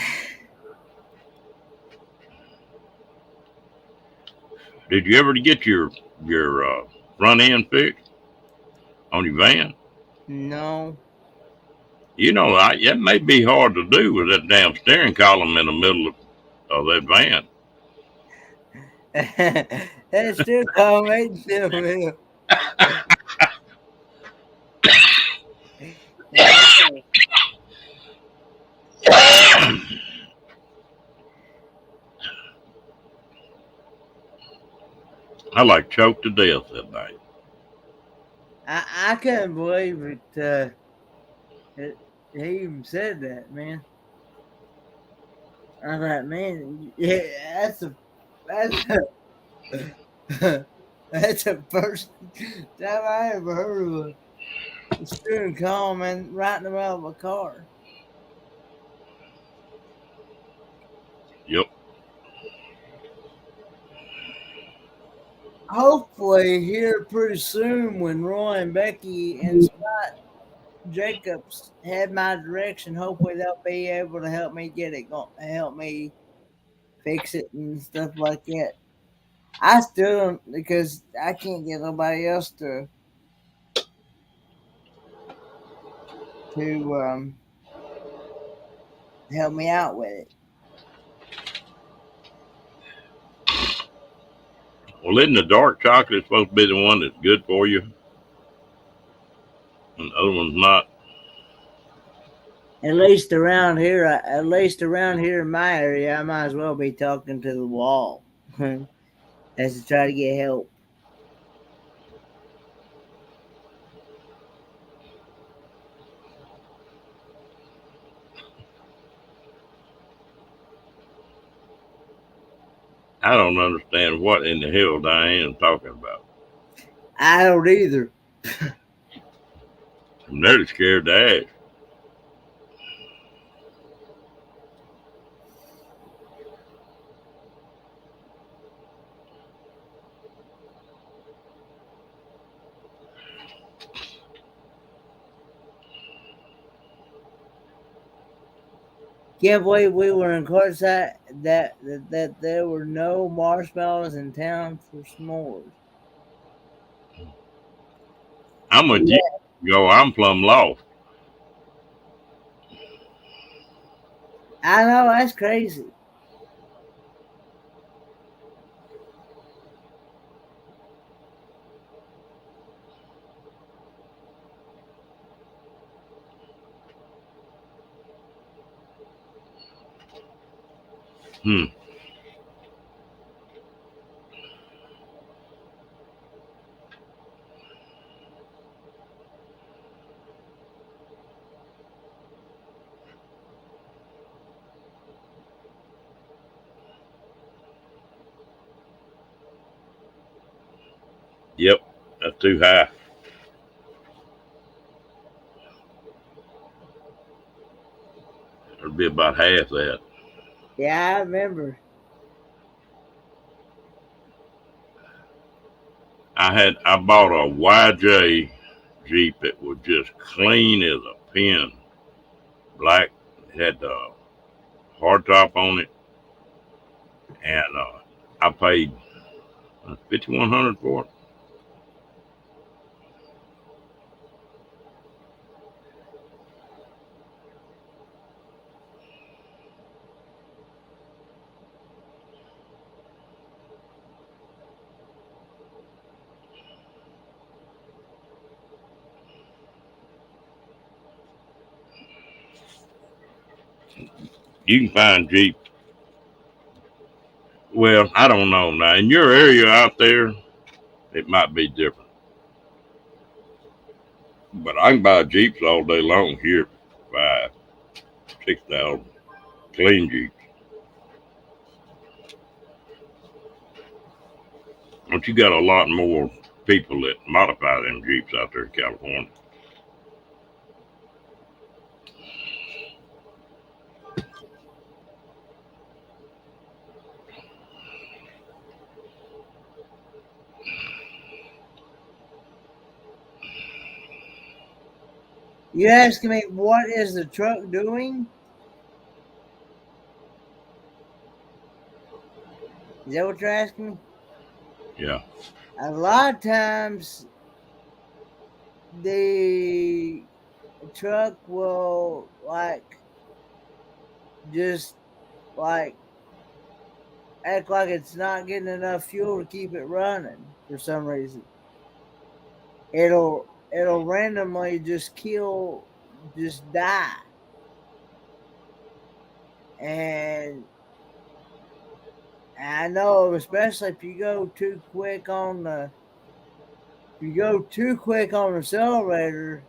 Speaker 1: Did you ever get your front end fixed on your van?
Speaker 2: No.
Speaker 1: You know, it may be hard to do with that damn steering column in the middle of that van.
Speaker 2: That's still coming to me.
Speaker 1: I like choked to death that night.
Speaker 2: I couldn't believe it. He even said that, man. I was like, man, yeah, that's that's the first time I ever heard of a steering column and right in the middle of a car.
Speaker 1: Yep.
Speaker 2: Hopefully, here pretty soon, when Roy and Becky and Scott Jacobs have my direction, hopefully they'll be able to help me get it going, help me fix it and stuff like that. I still don't, because I can't get nobody else to help me out with it.
Speaker 1: Well, isn't the dark chocolate supposed to be the one that's good for you? And the other one's not?
Speaker 2: At least around here in my area, I might as well be talking to the wall as to try to get help.
Speaker 1: I don't understand what in the hell Diane's talking about.
Speaker 2: I don't either.
Speaker 1: I'm nearly scared to ask.
Speaker 2: Can't believe we were in courtside that there were no marshmallows in town for s'mores.
Speaker 1: I'm with you. Go, I'm plumb lost.
Speaker 2: I know, that's crazy.
Speaker 1: Hmm. Yep, that's too high. It'd be about half that.
Speaker 2: Yeah, I remember.
Speaker 1: I bought a YJ Jeep that was just clean as a pin, black. It had the hard top on it, and I paid 5,100 for it. You can find Jeep. Well, I don't know now. In your area out there, it might be different. But I can buy Jeeps all day long here, 5, 6,000 clean Jeeps. But you got a lot more people that modify them Jeeps out there in California.
Speaker 2: You asking me what is the truck doing? Is that what you're asking me?
Speaker 1: Yeah.
Speaker 2: A lot of times the truck will just like act like it's not getting enough fuel to keep it running for some reason. It'll randomly just die. And I know, especially if you go too quick on the accelerator,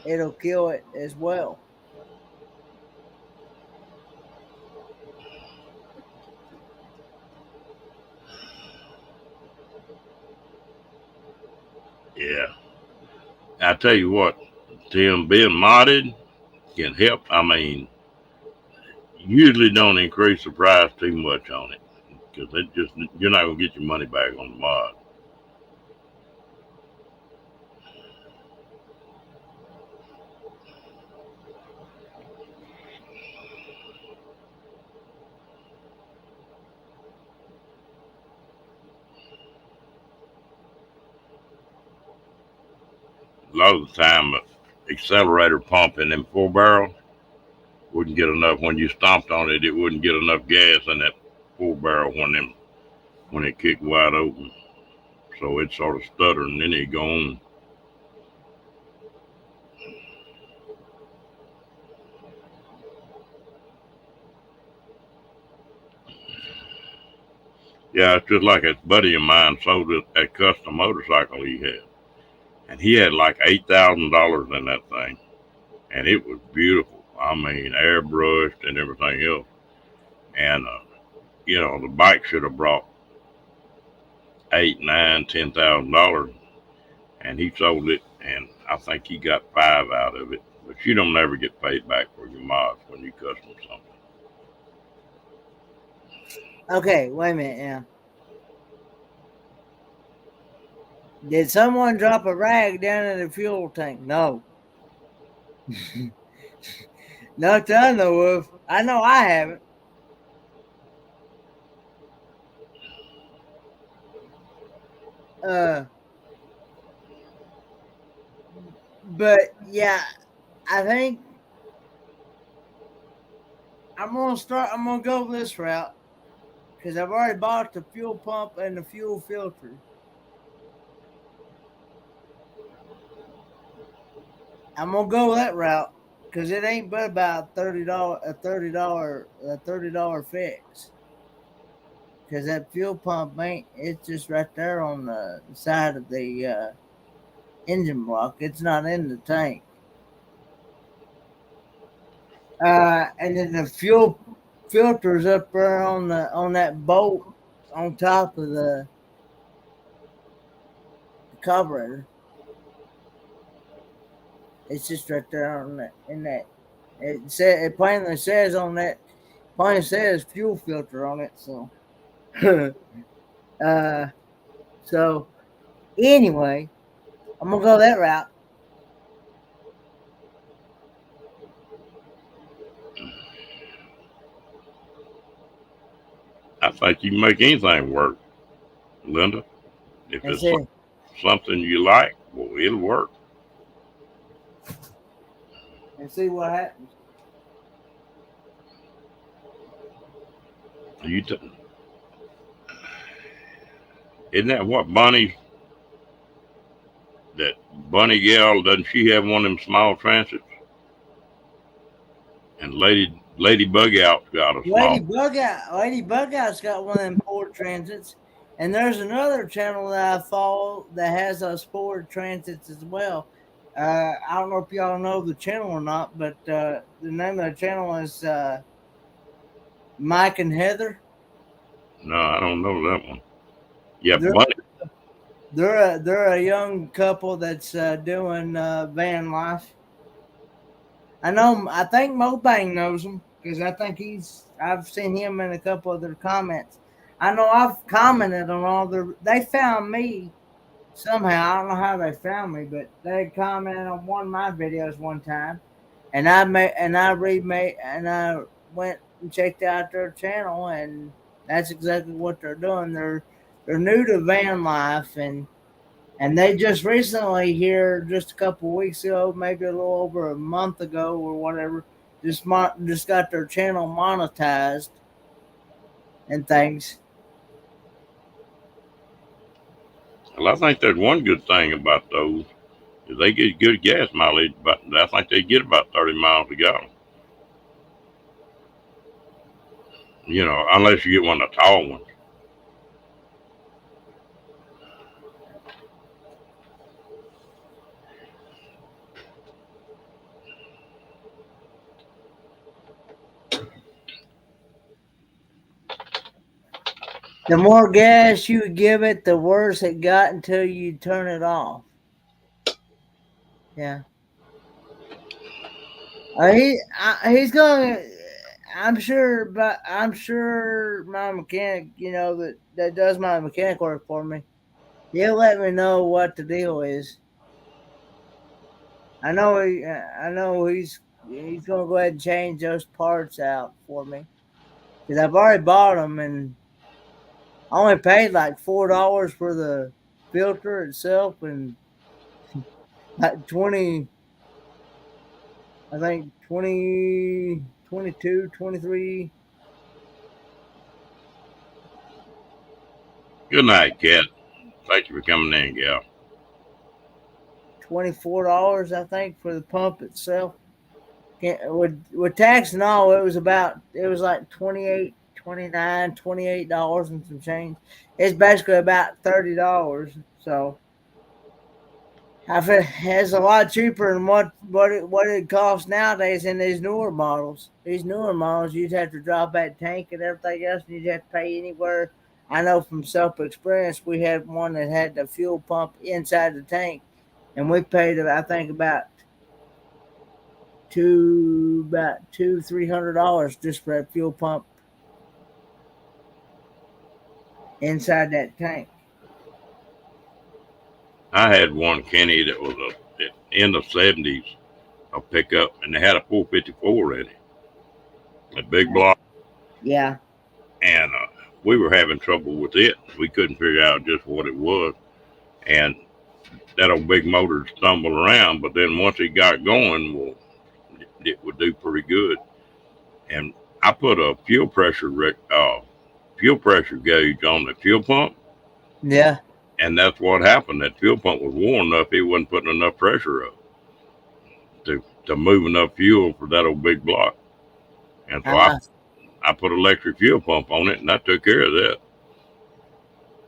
Speaker 2: it'll kill it as well.
Speaker 1: Yeah. I tell you what, Tim, being modded can help. I mean, usually don't increase the price too much on it because you're not gonna get your money back on the mod. A lot of the time, accelerator pump in them 4 barrel wouldn't get enough. When you stomped on it, it wouldn't get enough gas in that 4 barrel when it kicked wide open. So it sort of stuttered and then it go on. Yeah, it's just like a buddy of mine sold a custom motorcycle he had. And he had like $8,000 in that thing. And it was beautiful. I mean, airbrushed and everything else. And, the bike should have brought 8, 9, $10,000. And he sold it, and I think he got 5 out of it. But you don't never get paid back for your mods when you custom something.
Speaker 2: Okay, wait a minute now. Did someone drop a rag down in the fuel tank? No. Not that I know of. I know I haven't. But yeah, I think I'm gonna go this route because I've already bought the fuel pump and the fuel filter. I'm gonna go that route because it ain't but about $30 fix. Because that fuel pump it's just right there on the side of the engine block. It's not in the tank. And then the fuel filter's up there on that bolt on top of the carburetor. It's just right there on that. In that, it plainly says on that. Plainly says fuel filter on it. So, so anyway, I'm gonna go that route.
Speaker 1: I think you can make anything work, Linda. If
Speaker 2: That's
Speaker 1: it's something you like, well, it'll work.
Speaker 2: And see what happens.
Speaker 1: Isn't that what Bunny? That Bunny gal, doesn't she have one of them small transits? And Lady Bug Out's got a small.
Speaker 2: Lady Bug Out's got one of them Ford Transits, and there's another channel that I follow that has those Ford Transits as well. I don't know if y'all know the channel or not, but the name of the channel is Mike and Heather.
Speaker 1: No, I don't know that one. Yeah,
Speaker 2: They're
Speaker 1: Bunny.
Speaker 2: they're a young couple that's doing van life. I think Mobang knows him because I think I've seen him in a couple of their comments. I know I've commented on they found me somehow. I don't know how they found me, but they commented on one of my videos one time. And I went and checked out their channel, and that's exactly what they're doing. They're new to van life, and they just recently here, just a couple of weeks ago, maybe a little over a month ago or whatever, just got their channel monetized and things.
Speaker 1: Well, I think there's one good thing about those is they get good gas mileage, but I think they get about 30 miles a gallon. You know, unless you get one of the tall ones.
Speaker 2: The more gas you give it, the worse it got until you turn it off. Yeah. He's going. I'm sure, but I'm sure my mechanic, that does my mechanic work for me, he'll let me know what the deal is. I know he's gonna go ahead and change those parts out for me because I've already bought them and I only paid like $4 for the filter itself and like 20, I think 20, 22, 23.
Speaker 1: Good night, Cat. Thank you for coming in, gal.
Speaker 2: $24, I think, for the pump itself. With tax and all, it was like 28, 29, $28 and some change. It's basically about $30. So it's a lot cheaper than what it costs nowadays in these newer models. These newer models, you'd have to drop that tank and everything else, and you'd have to pay anywhere. I know from self experience, we had one that had the fuel pump inside the tank, and we paid, I think, about $300 just for that fuel pump inside that tank.
Speaker 1: I had one, Kenny, that was in the 70s, a pickup, and they had a 454 in it, a big block.
Speaker 2: Yeah.
Speaker 1: And we were having trouble with it. We couldn't figure out just what it was. And that old big motor stumbled around, but then once it got going, well, it would do pretty good. And I put a fuel pressure gauge on the fuel pump.
Speaker 2: Yeah.
Speaker 1: And that's what happened. That fuel pump was worn enough; it wasn't putting enough pressure up to move enough fuel for that old big block. And so I put electric fuel pump on it, and that took care of that.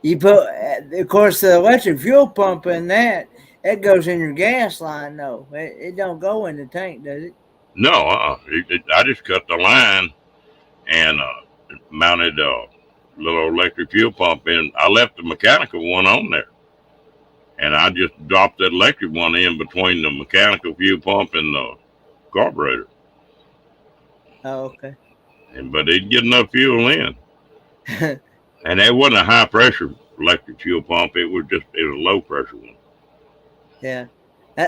Speaker 2: You put, of course, the electric fuel pump in that goes in your gas line, though. It don't go in the tank, does it?
Speaker 1: No, I just cut the line and mounted a little electric fuel pump in. I left the mechanical one on there, and I just dropped that electric one in between the mechanical fuel pump and the carburetor.
Speaker 2: Oh, okay.
Speaker 1: But it'd get enough fuel in, and it wasn't a high pressure electric fuel pump. It was a low pressure one.
Speaker 2: Yeah,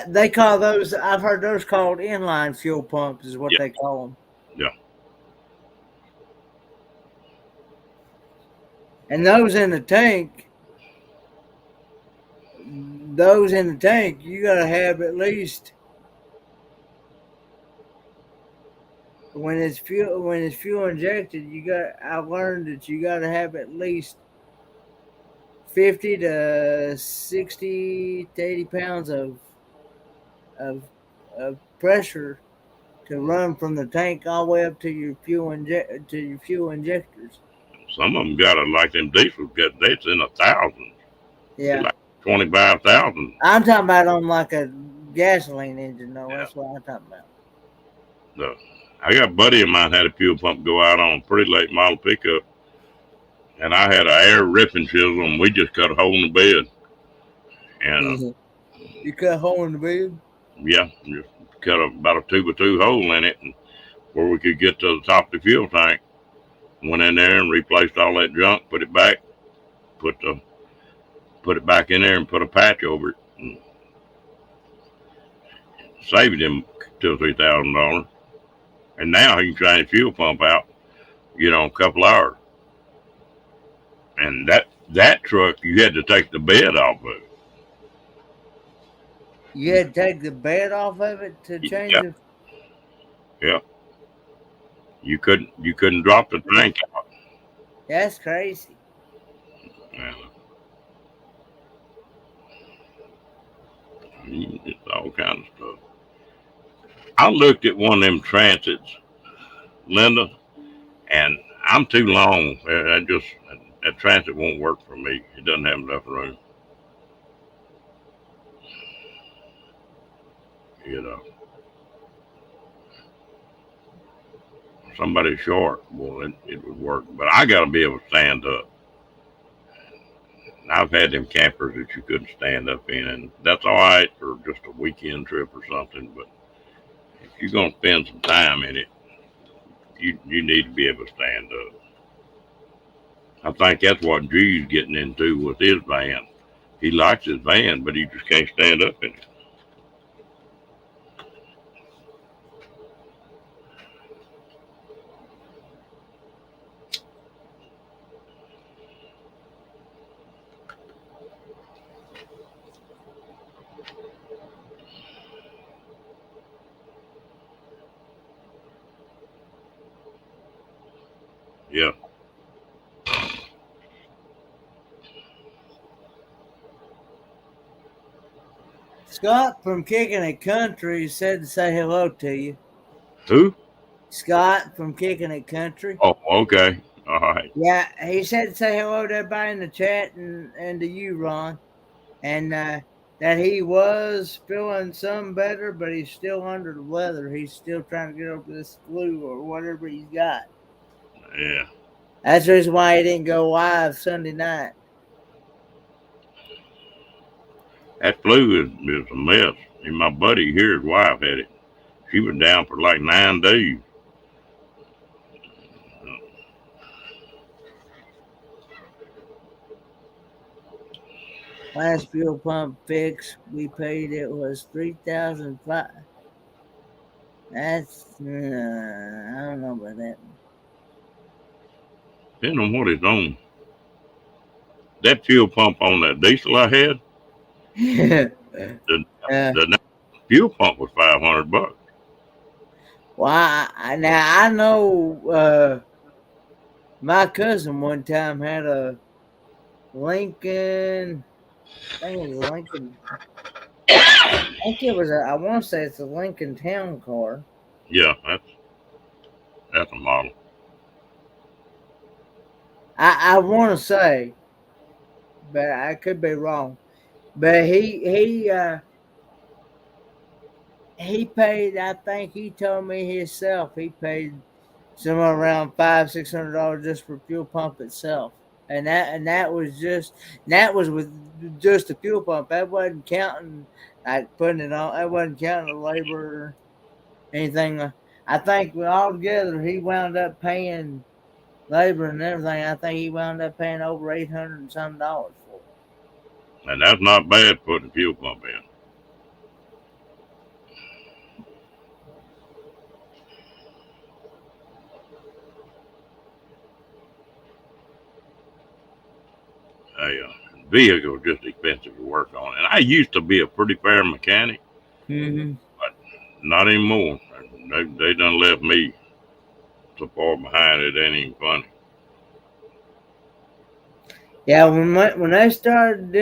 Speaker 2: they call those. I've heard those called inline fuel pumps, is what they call them.
Speaker 1: Yeah.
Speaker 2: And those in the tank, you gotta have at least, when it's fuel injected, I've learned that you gotta have at least 50 to 60 to 80 pounds of pressure to run from the tank all the way up to your fuel injectors.
Speaker 1: Some of them got it like them diesels got that's in the thousands. They're
Speaker 2: Yeah,
Speaker 1: like 25,000.
Speaker 2: I'm talking about on like a gasoline engine. No,
Speaker 1: Yeah.
Speaker 2: that's what I'm talking about.
Speaker 1: No. I got a buddy of mine had a fuel pump go out on a pretty late model pickup, and I had an air ripping chisel, and we just cut a hole in the bed. And
Speaker 2: You cut a hole in the bed?
Speaker 1: yeah, just cut about a 2x2 hole in it, and where we could get to the top of the fuel tank. Went in there and replaced all that junk, put it back, put it back in there, and put a patch over it, and saved him $2,000 or $3,000. And now he can change the fuel pump out, a couple hours. And that truck, you had to take the bed off of it.
Speaker 2: You had to take the bed off of it to change
Speaker 1: Yeah.
Speaker 2: it?
Speaker 1: Yeah. You couldn't drop the tank out.
Speaker 2: That's crazy.
Speaker 1: Yeah. It's all kind of stuff. I looked at one of them transits, Linda, and I'm too long. That transit won't work for me. It doesn't have enough room. Somebody short, well, it would work. But I got to be able to stand up. And I've had them campers that you couldn't stand up in, and that's all right for just a weekend trip or something. But if you're going to spend some time in it, you need to be able to stand up. I think that's what G's getting into with his van. He likes his van, but he just can't stand up in it. Yeah.
Speaker 2: Scott from Kicking It Country said to say hello to you.
Speaker 1: Who?
Speaker 2: Scott from Kicking It Country.
Speaker 1: Oh, okay. All right.
Speaker 2: Yeah, he said to say hello to everybody in the chat and to you, Ron. And that he was feeling some better, but he's still under the weather. He's still trying to get over this flu or whatever he's got.
Speaker 1: Yeah.
Speaker 2: That's the reason why he didn't go live Sunday night.
Speaker 1: That flu is a mess. And my buddy here, his wife had it. She was down for like 9 days.
Speaker 2: Last fuel pump fix we paid, it was $3,500. That's I don't know about that.
Speaker 1: Depending on what it's on. That fuel pump on that diesel I had, the fuel pump was $500.
Speaker 2: Well, I know my cousin one time had a Lincoln. I think it was a Lincoln. I think it was I want to say it's a Lincoln Town Car.
Speaker 1: Yeah, that's a model.
Speaker 2: I want to say, but I could be wrong. But he paid. I think he told me himself he paid somewhere around $500-$600 just for fuel pump itself, and that was with just the fuel pump. That wasn't counting like putting it on. That wasn't counting the labor or anything. I think all together he wound up paying labor and everything. I think he wound up paying over $800 and some for it.
Speaker 1: And that's not bad putting a fuel pump in. A vehicle is just expensive to work on. And I used to be a pretty fair mechanic, but not anymore. They done left me so far behind it ain't even funny.
Speaker 2: Yeah, when they started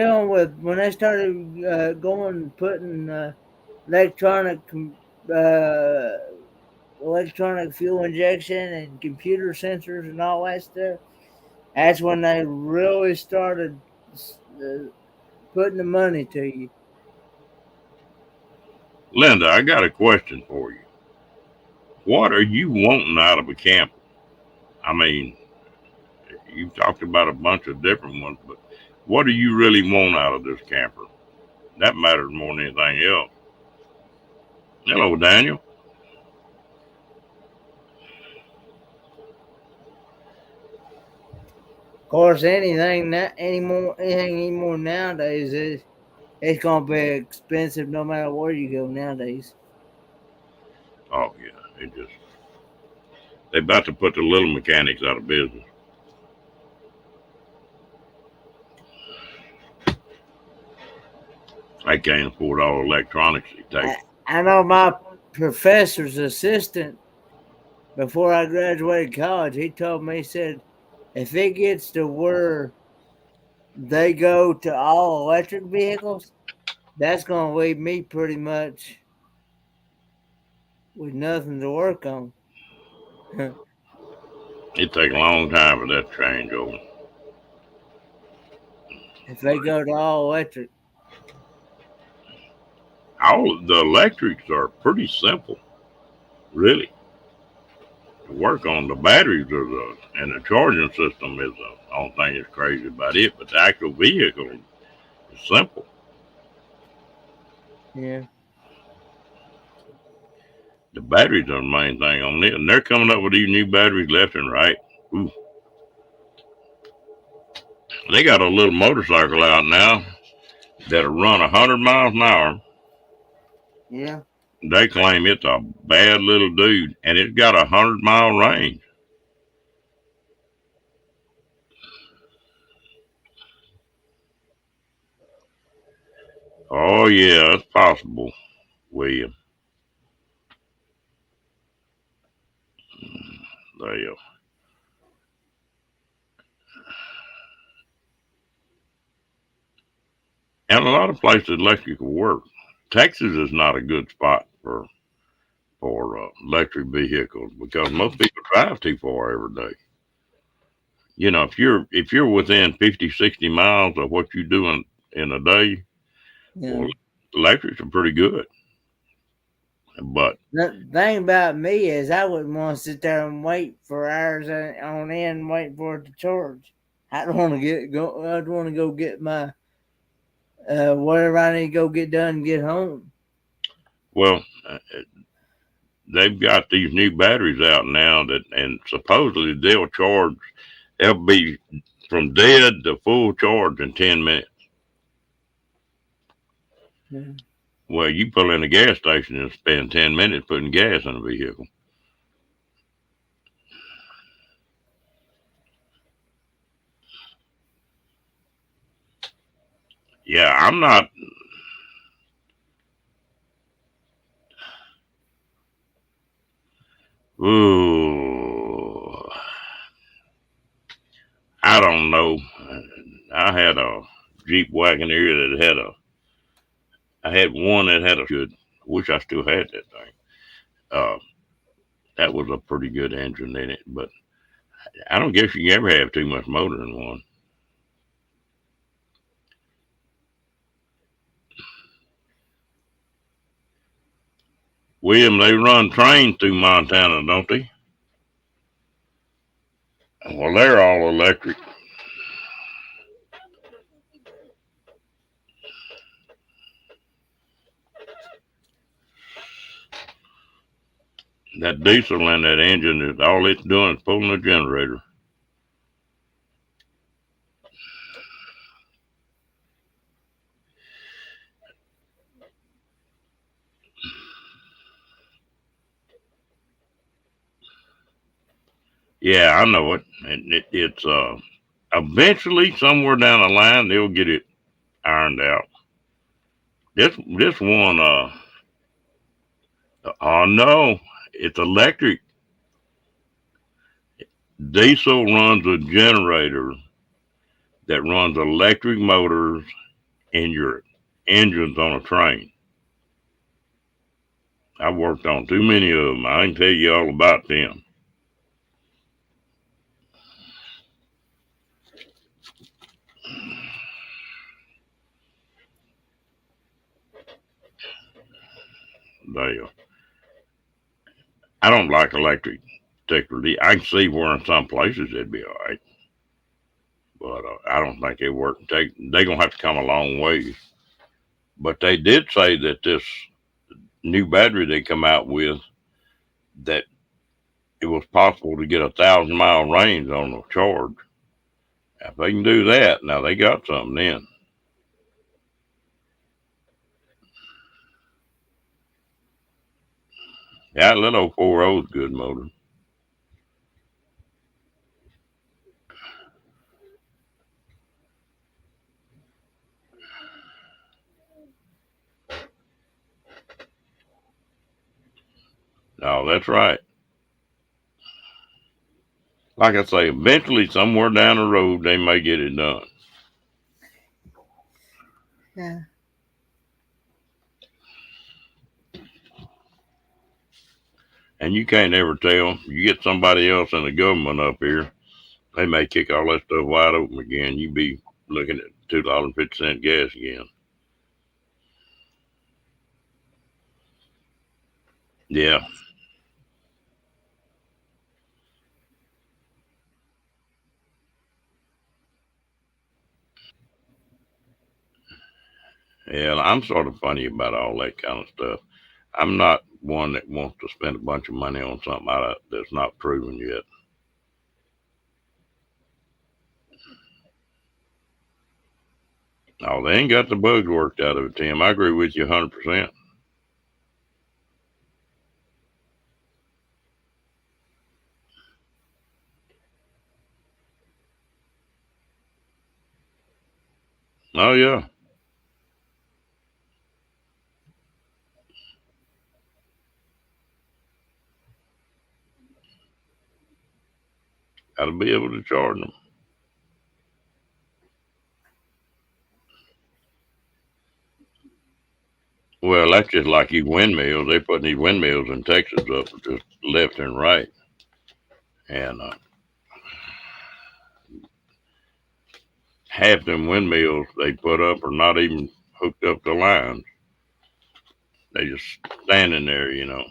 Speaker 2: putting electronic electronic fuel injection and computer sensors and all that stuff, that's when they really started putting the money to you.
Speaker 1: Linda, I got a question for you. What are you wanting out of a camper? I mean, you talked about a bunch of different ones, but what do you really want out of this camper? That matters more than anything else. Hello, Daniel.
Speaker 2: Of course, anything anymore nowadays is it's gonna be expensive no matter where you go nowadays.
Speaker 1: Oh yeah, they about to put the little mechanics out of business. I can't afford all the electronics it takes.
Speaker 2: I know my professor's assistant before I graduated college. He told me, he said, if it gets to where they go to all electric vehicles, that's gonna leave me pretty much with nothing to work on.
Speaker 1: It take a long time for that changeover.
Speaker 2: If they go to all electric.
Speaker 1: All the electrics are pretty simple, really. To work on the batteries and the charging system is the only thing that's crazy about it, but the actual vehicle is simple.
Speaker 2: Yeah.
Speaker 1: The batteries are the main thing on it, and they're coming up with these new batteries left and right. Ooh. They got a little motorcycle out now that'll run 100 miles an hour.
Speaker 2: Yeah.
Speaker 1: They claim it's a bad little dude, and it's got 100-mile range. Oh yeah, it's possible, William. There. And a lot of places electric will work. Texas is not a good spot for electric vehicles because most people drive too far every day. You know, if you're within 50, 60 miles of what you do in a day,
Speaker 2: Yeah.
Speaker 1: well, electrics are pretty good. But
Speaker 2: the thing about me is I wouldn't want to sit there and wait for hours on end waiting for it to charge. I don't want to go. I'd want to go get my whatever I need to go get done and get home.
Speaker 1: well, they've got these new batteries out now and supposedly they'll be from dead to full charge in 10 minutes.
Speaker 2: Yeah.
Speaker 1: Well, you pull in a gas station and spend 10 minutes putting gas in a vehicle. Yeah, I'm not. Ooh, I don't know. I had a Jeep Wagoneer I had one that had a good. Wish I still had that thing. Uh, that was a pretty good engine in it, but I don't guess you can ever have too much motor in one. William, they run trains through Montana, don't they? Well, they're all electric. That diesel in that engine is all it's doing is pulling a generator. Yeah, I know it. And it's eventually somewhere down the line they'll get it ironed out. This one oh no, it's electric. Diesel runs a generator that runs electric motors in your engines on a train. I worked on too many of them. I can tell you all about them. I don't like electric particularly. I can see where in some places it'd be all right, but I don't think it work. They're gonna have to come a long way. But they did say that this new battery they come out with, that it was possible to get 1,000 mile range on the charge. If they can do that, now they got something then. Yeah, that little 40 is good motor. No, that's right. Like I say, eventually somewhere down the road they may get it done.
Speaker 2: Yeah.
Speaker 1: And you can't ever tell. You get somebody else in the government up here, they may kick all that stuff wide open again. You be looking at $2.50 gas again. Yeah. Yeah, I'm sort of funny about all that kind of stuff. I'm not one that wants to spend a bunch of money on something that's not proven yet. Oh, they ain't got the bugs worked out of it, Tim. I agree with you 100%. Oh, yeah. Got to be able to charge them. Well, that's just like these windmills. They putting these windmills in Texas up just left and right. And half them windmills they put up are not even hooked up to lines. They just standing there, you know.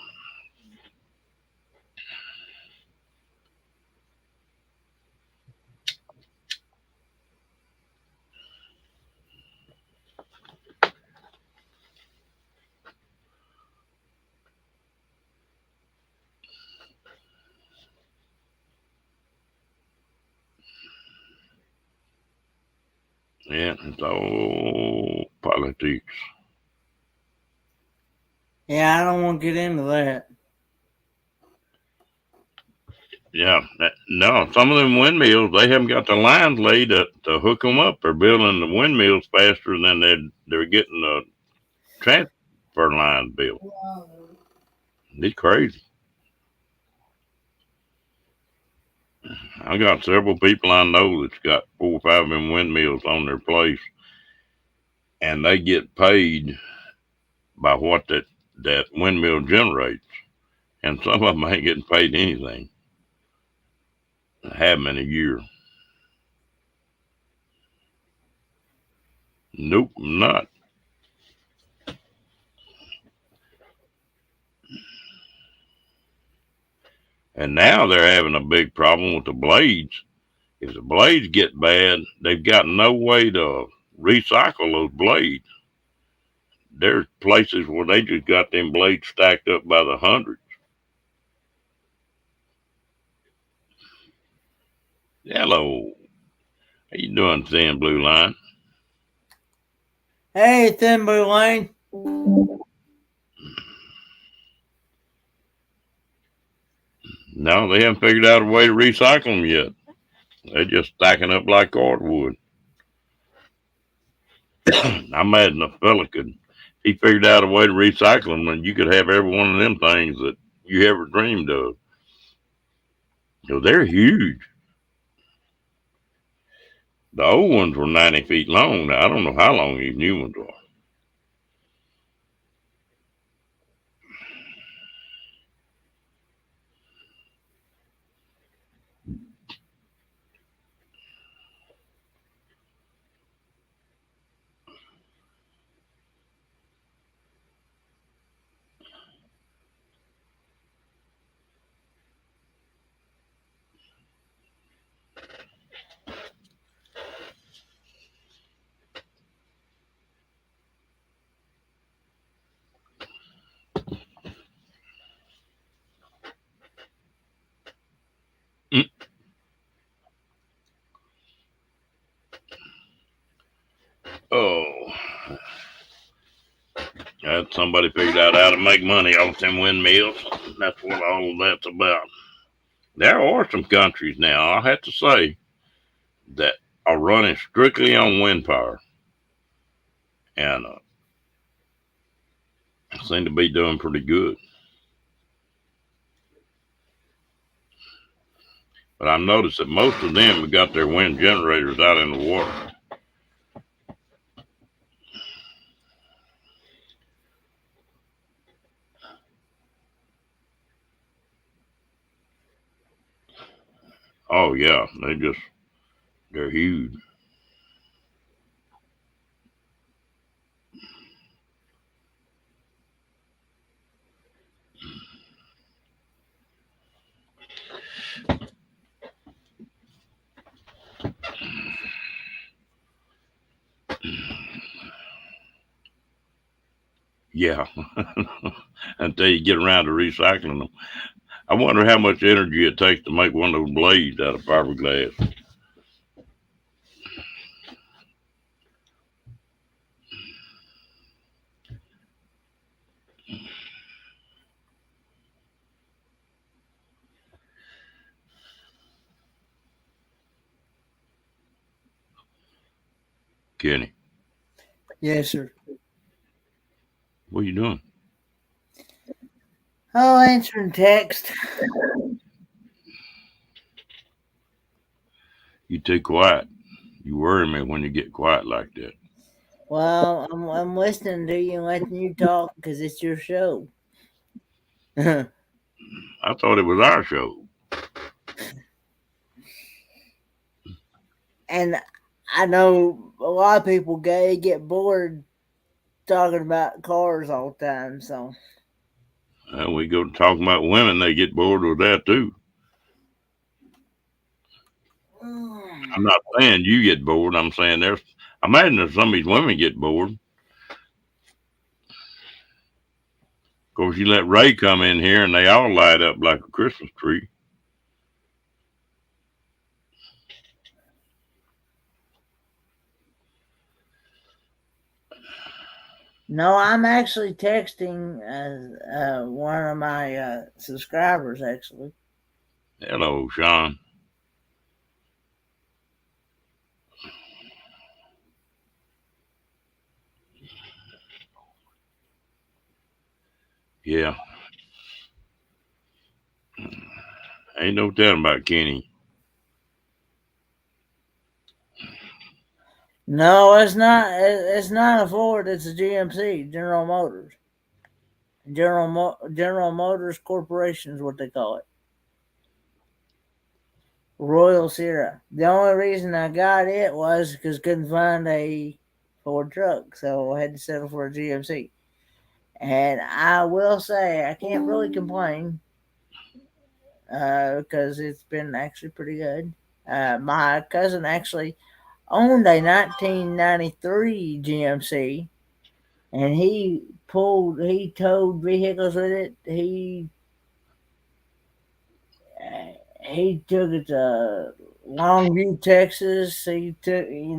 Speaker 1: Yeah, it's all politics.
Speaker 2: Yeah, I don't want to get into that.
Speaker 1: Yeah, no, some of them windmills they haven't got the lines laid to hook them up. They're building the windmills faster than they're getting the transfer lines built. It's crazy. I got several people I know that's got 4 or 5 of them windmills on their place, and they get paid by what that windmill generates, and some of them ain't getting paid anything. Have them in a year. Nope, I'm not. And now they're having a big problem with the blades. If the blades get bad, they've got no way to recycle those blades. There's places where they just got them blades stacked up by the hundreds. Hello. How you doing, Thin Blue Line?
Speaker 2: Hey, Thin Blue Line.
Speaker 1: No, they haven't figured out a way to recycle them yet. They're just stacking up like hardwood. I imagine a fella could, he figured out a way to recycle them, and you could have every one of them things that you ever dreamed of. So they're huge. The old ones were 90 feet long. Now, I don't know how long these new ones are. that somebody figured out how to make money off them windmills. That's what all of that's about. There are some countries now, I have to say, that are running strictly on wind power and seem to be doing pretty good. But I noticed that most of them have got their wind generators out in the water. Oh yeah, they're huge. Yeah, until you get around to recycling them. I wonder how much energy it takes to make one of those blades out of fiberglass. Kenny,
Speaker 2: Yes, sir.
Speaker 1: what are you doing?
Speaker 2: Oh, answering text.
Speaker 1: You too quiet. You worry me when you get quiet like that.
Speaker 2: Well, I'm listening to you and letting you talk because it's your show.
Speaker 1: I thought it was our show.
Speaker 2: And I know a lot of people get bored talking about cars all the time. So
Speaker 1: We go talking about women, they get bored with that too. I'm not saying you get bored. I'm saying I imagine that some of these women get bored. Of course, you let Ray come in here and they all light up like a Christmas tree.
Speaker 2: no, I'm actually texting one of my subscribers actually.
Speaker 1: Hello, Sean. Yeah. Ain't no telling about Kenny.
Speaker 2: No, it's not. It's not a Ford. It's a GMC, General Motors. General Motors Corporation is what they call it. Royal Sierra. The only reason I got it was because couldn't find a Ford truck, so I had to settle for a GMC. And I will say I can't really complain because it's been actually pretty good. My cousin actually owned a 1993 GMC, and he towed vehicles with it. He took it to Longview, Texas. He took, he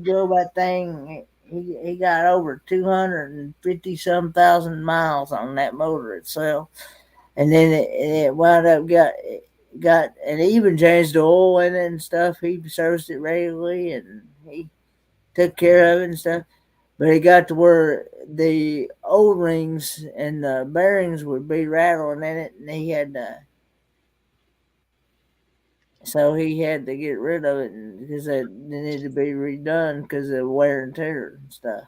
Speaker 2: drove that thing. He got over 250 some thousand miles on that motor itself, and then it wound up got and he even changed the oil in it and stuff. He serviced it regularly and he took care of it and stuff. But it got to where the O rings and the bearings would be rattling in it, and so he had to get rid of it because it needed to be redone because of wear and tear and stuff.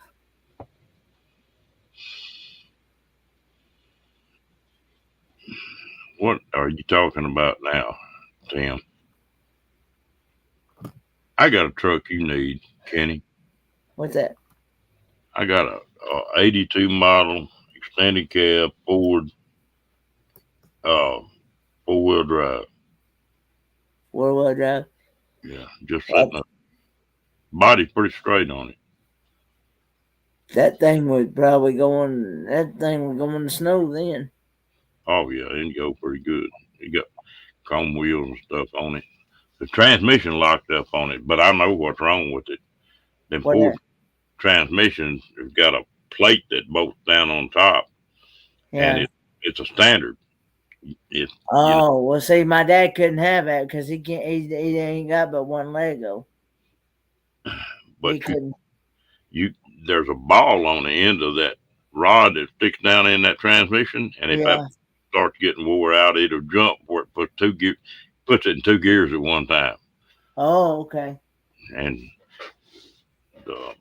Speaker 1: What are you talking about now, Tim? I got a truck you need, Kenny.
Speaker 2: What's that?
Speaker 1: I got a 82 model extended cab Ford uh, 4-wheel drive.
Speaker 2: 4-wheel drive?
Speaker 1: Yeah, just sitting up. Body's pretty straight on it.
Speaker 2: That thing would probably go in the snow then.
Speaker 1: Oh yeah, it go pretty good. It got chrome wheels and stuff on it. The transmission locked up on it, but I know what's wrong with it. Them Ford transmissions have got a plate that bolts down on top, and
Speaker 2: Yeah.
Speaker 1: it's a standard. It you know,
Speaker 2: Oh, well, see, my dad couldn't have that because he can't. He ain't got but one Lego. He
Speaker 1: but
Speaker 2: couldn't.
Speaker 1: you there's a ball on the end of that rod that sticks down in that transmission, and if that
Speaker 2: Yeah.
Speaker 1: starts getting wore out, it'll jump where it puts it in two gears at one time,
Speaker 2: Oh, okay.
Speaker 1: and uh,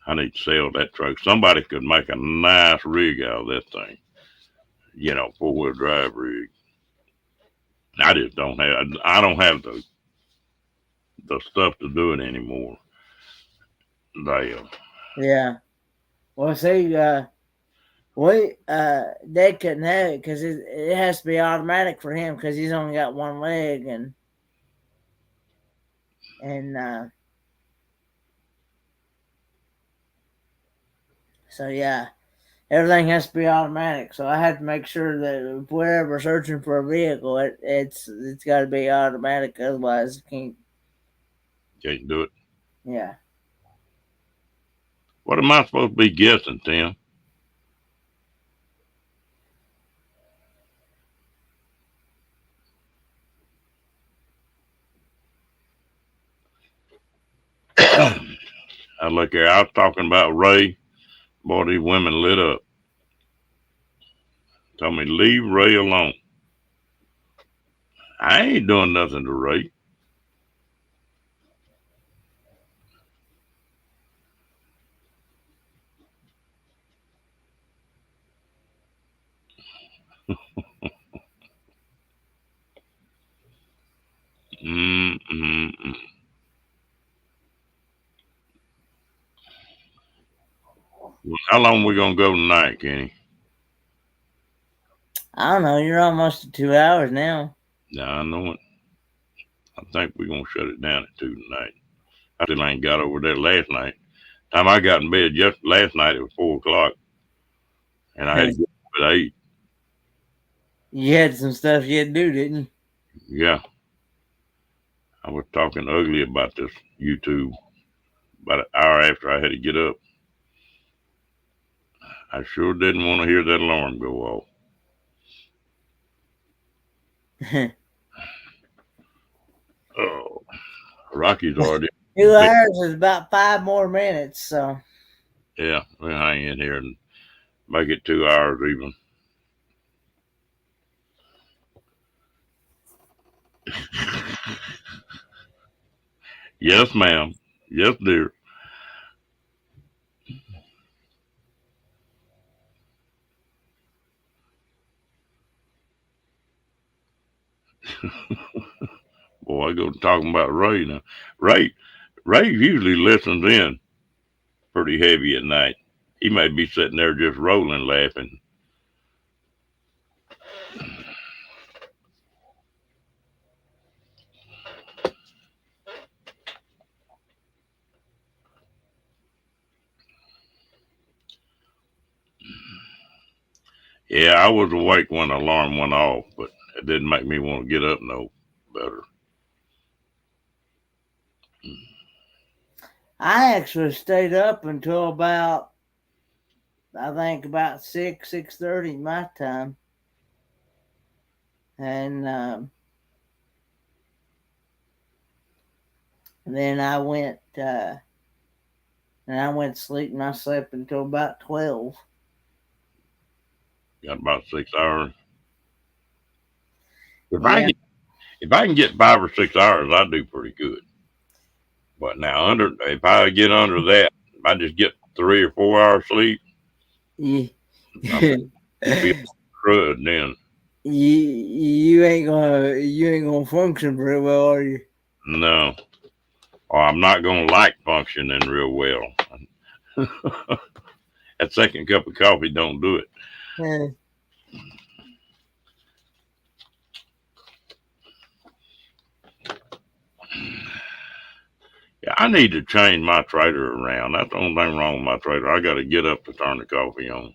Speaker 1: I need to sell that truck. Somebody could make a nice rig out of that thing, 4-wheel drive rig. I just don't have. I don't have the stuff to do it anymore. They
Speaker 2: Yeah. Well, see, Dad couldn't have it because it has to be automatic for him because he's only got one leg and so yeah, everything has to be automatic. So I had to make sure that if we're ever searching for a vehicle, it's got to be automatic. Otherwise, it can't.
Speaker 1: can't do it.
Speaker 2: Yeah.
Speaker 1: What am I supposed to be guessing, Tim? I look here. I was talking about Ray. Boy, these women lit up. Told me leave Ray alone. I ain't doing nothing to Ray. Mm-mm-mm. Well, how long we gonna go tonight, Kenny?
Speaker 2: I don't know. You're almost at 2 hours now.
Speaker 1: Now I know it. I think we're gonna shut it down at 2 tonight. I still ain't got over there last night. Time I got in bed just last night it was 4 o'clock, and I had to get up at 8.
Speaker 2: You had some stuff you had to do, didn't
Speaker 1: Yeah, I was talking ugly about this YouTube about an hour after I had to get up. I sure didn't want to hear that alarm go off.
Speaker 2: you?
Speaker 1: Oh, Rocky's already.
Speaker 2: 2 hours is about 5 more minutes. So
Speaker 1: Yeah, we'll hang in here and make it 2 hours even. Yes, ma'am. Yes, dear. Boy, I go talking about Ray now. Ray, Ray usually listens in pretty heavy at night. He may be sitting there just rolling, laughing. Yeah, I was awake when the alarm went off, but it didn't make me want to get up no better.
Speaker 2: I actually stayed up until about, I think, about 6:30 my time, and then I went to sleep and I slept until about 12.
Speaker 1: Got about 6 hours. If I
Speaker 2: Yeah.
Speaker 1: get, if I can get 5 or 6 hours, I do pretty good. But now if I get under that, if I just get 3 or 4 hours sleep,
Speaker 2: You,
Speaker 1: I'm feel crud then.
Speaker 2: you ain't gonna function very well, are you?
Speaker 1: No, or I'm not gonna like functioning real well. That second cup of coffee don't do it.
Speaker 2: Yeah.
Speaker 1: Yeah, I need to change my trailer around. That's the only thing wrong with my trailer. I got to get up to turn the coffee on.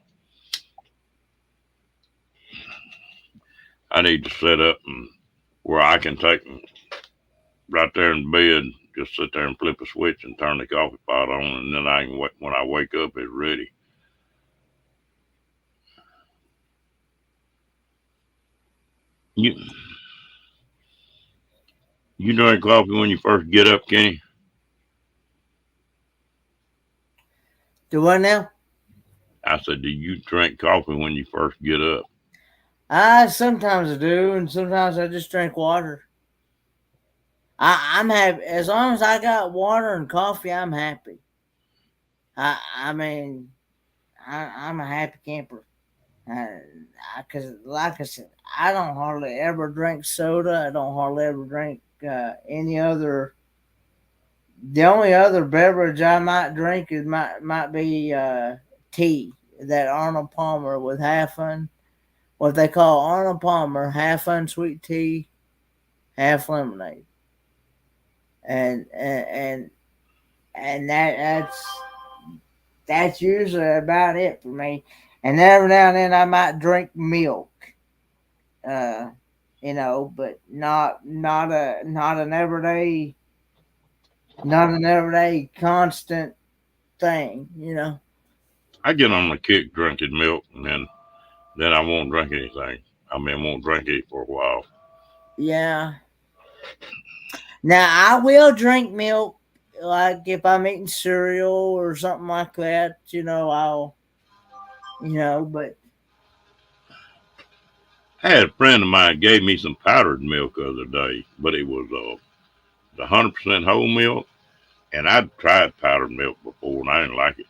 Speaker 1: I need to set up and where I can take them right there in bed just sit there and flip a switch and turn the coffee pot on, and then I can when I wake up, it's ready. You you drink coffee when you first get up, Kenny?
Speaker 2: Do what now?
Speaker 1: I said, do you drink coffee when you first get up?
Speaker 2: I sometimes I do, and sometimes I just drink water. I'm happy as long as I got water and coffee. I'm happy. I mean, I'm a happy camper. Because, like I said, I don't hardly ever drink soda. I don't hardly ever drink any other. The only other beverage I might drink is might be tea. That Arnold Palmer with what they call Arnold Palmer, half unsweet tea, half lemonade, and and that's usually about it for me. And every now and then I might drink milk, uh, but not an everyday constant thing.
Speaker 1: I get on the kick drinking milk, and then I won't drink anything. I mean, I won't drink it for a while.
Speaker 2: Yeah. Now I will drink milk, like if I'm eating cereal or something like that. I'll, but
Speaker 1: I had a friend of mine gave me some powdered milk the other day, but it was the 100% whole milk, and I'd tried powdered milk before, and I didn't like it.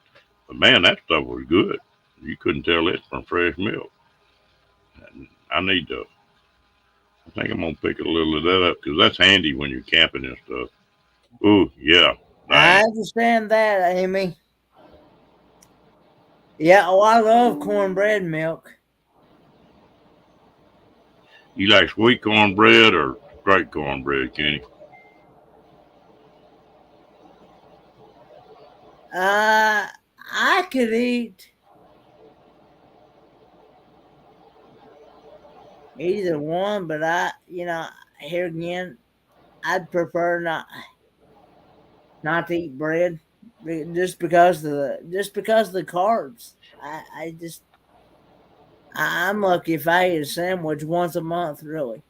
Speaker 1: But man, that stuff was good. You couldn't tell it from fresh milk. And I need to. I think I'm gonna pick a little of that up because that's handy when you're camping and stuff. Ooh, yeah,
Speaker 2: I
Speaker 1: dang.
Speaker 2: understand that, Amy. Yeah, I love cornbread milk.
Speaker 1: You like sweet cornbread or straight cornbread, Kenny?
Speaker 2: I could eat either one, but here again, I'd prefer not to eat bread just because of the carbs. I'm lucky if I eat a sandwich once a month, really.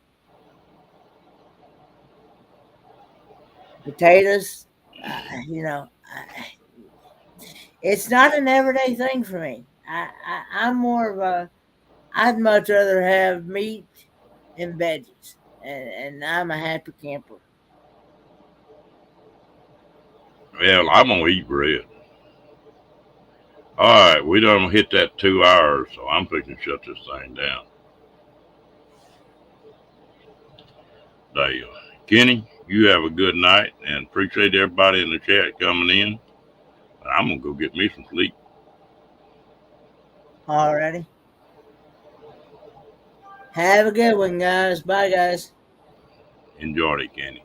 Speaker 2: Potatoes, it's not an everyday thing for me. I'm more of a. I'd much rather have meat and veggies, and I'm a happy camper.
Speaker 1: Well, I'm gonna eat bread. All right, we done hit that 2 hours, so I'm fixing to shut this thing down. There, Kenny, you have a good night, and appreciate everybody in the chat coming in. I'm gonna go get me some sleep.
Speaker 2: Alrighty. Have a good one, guys. Bye, guys.
Speaker 1: Enjoy it, Kenny.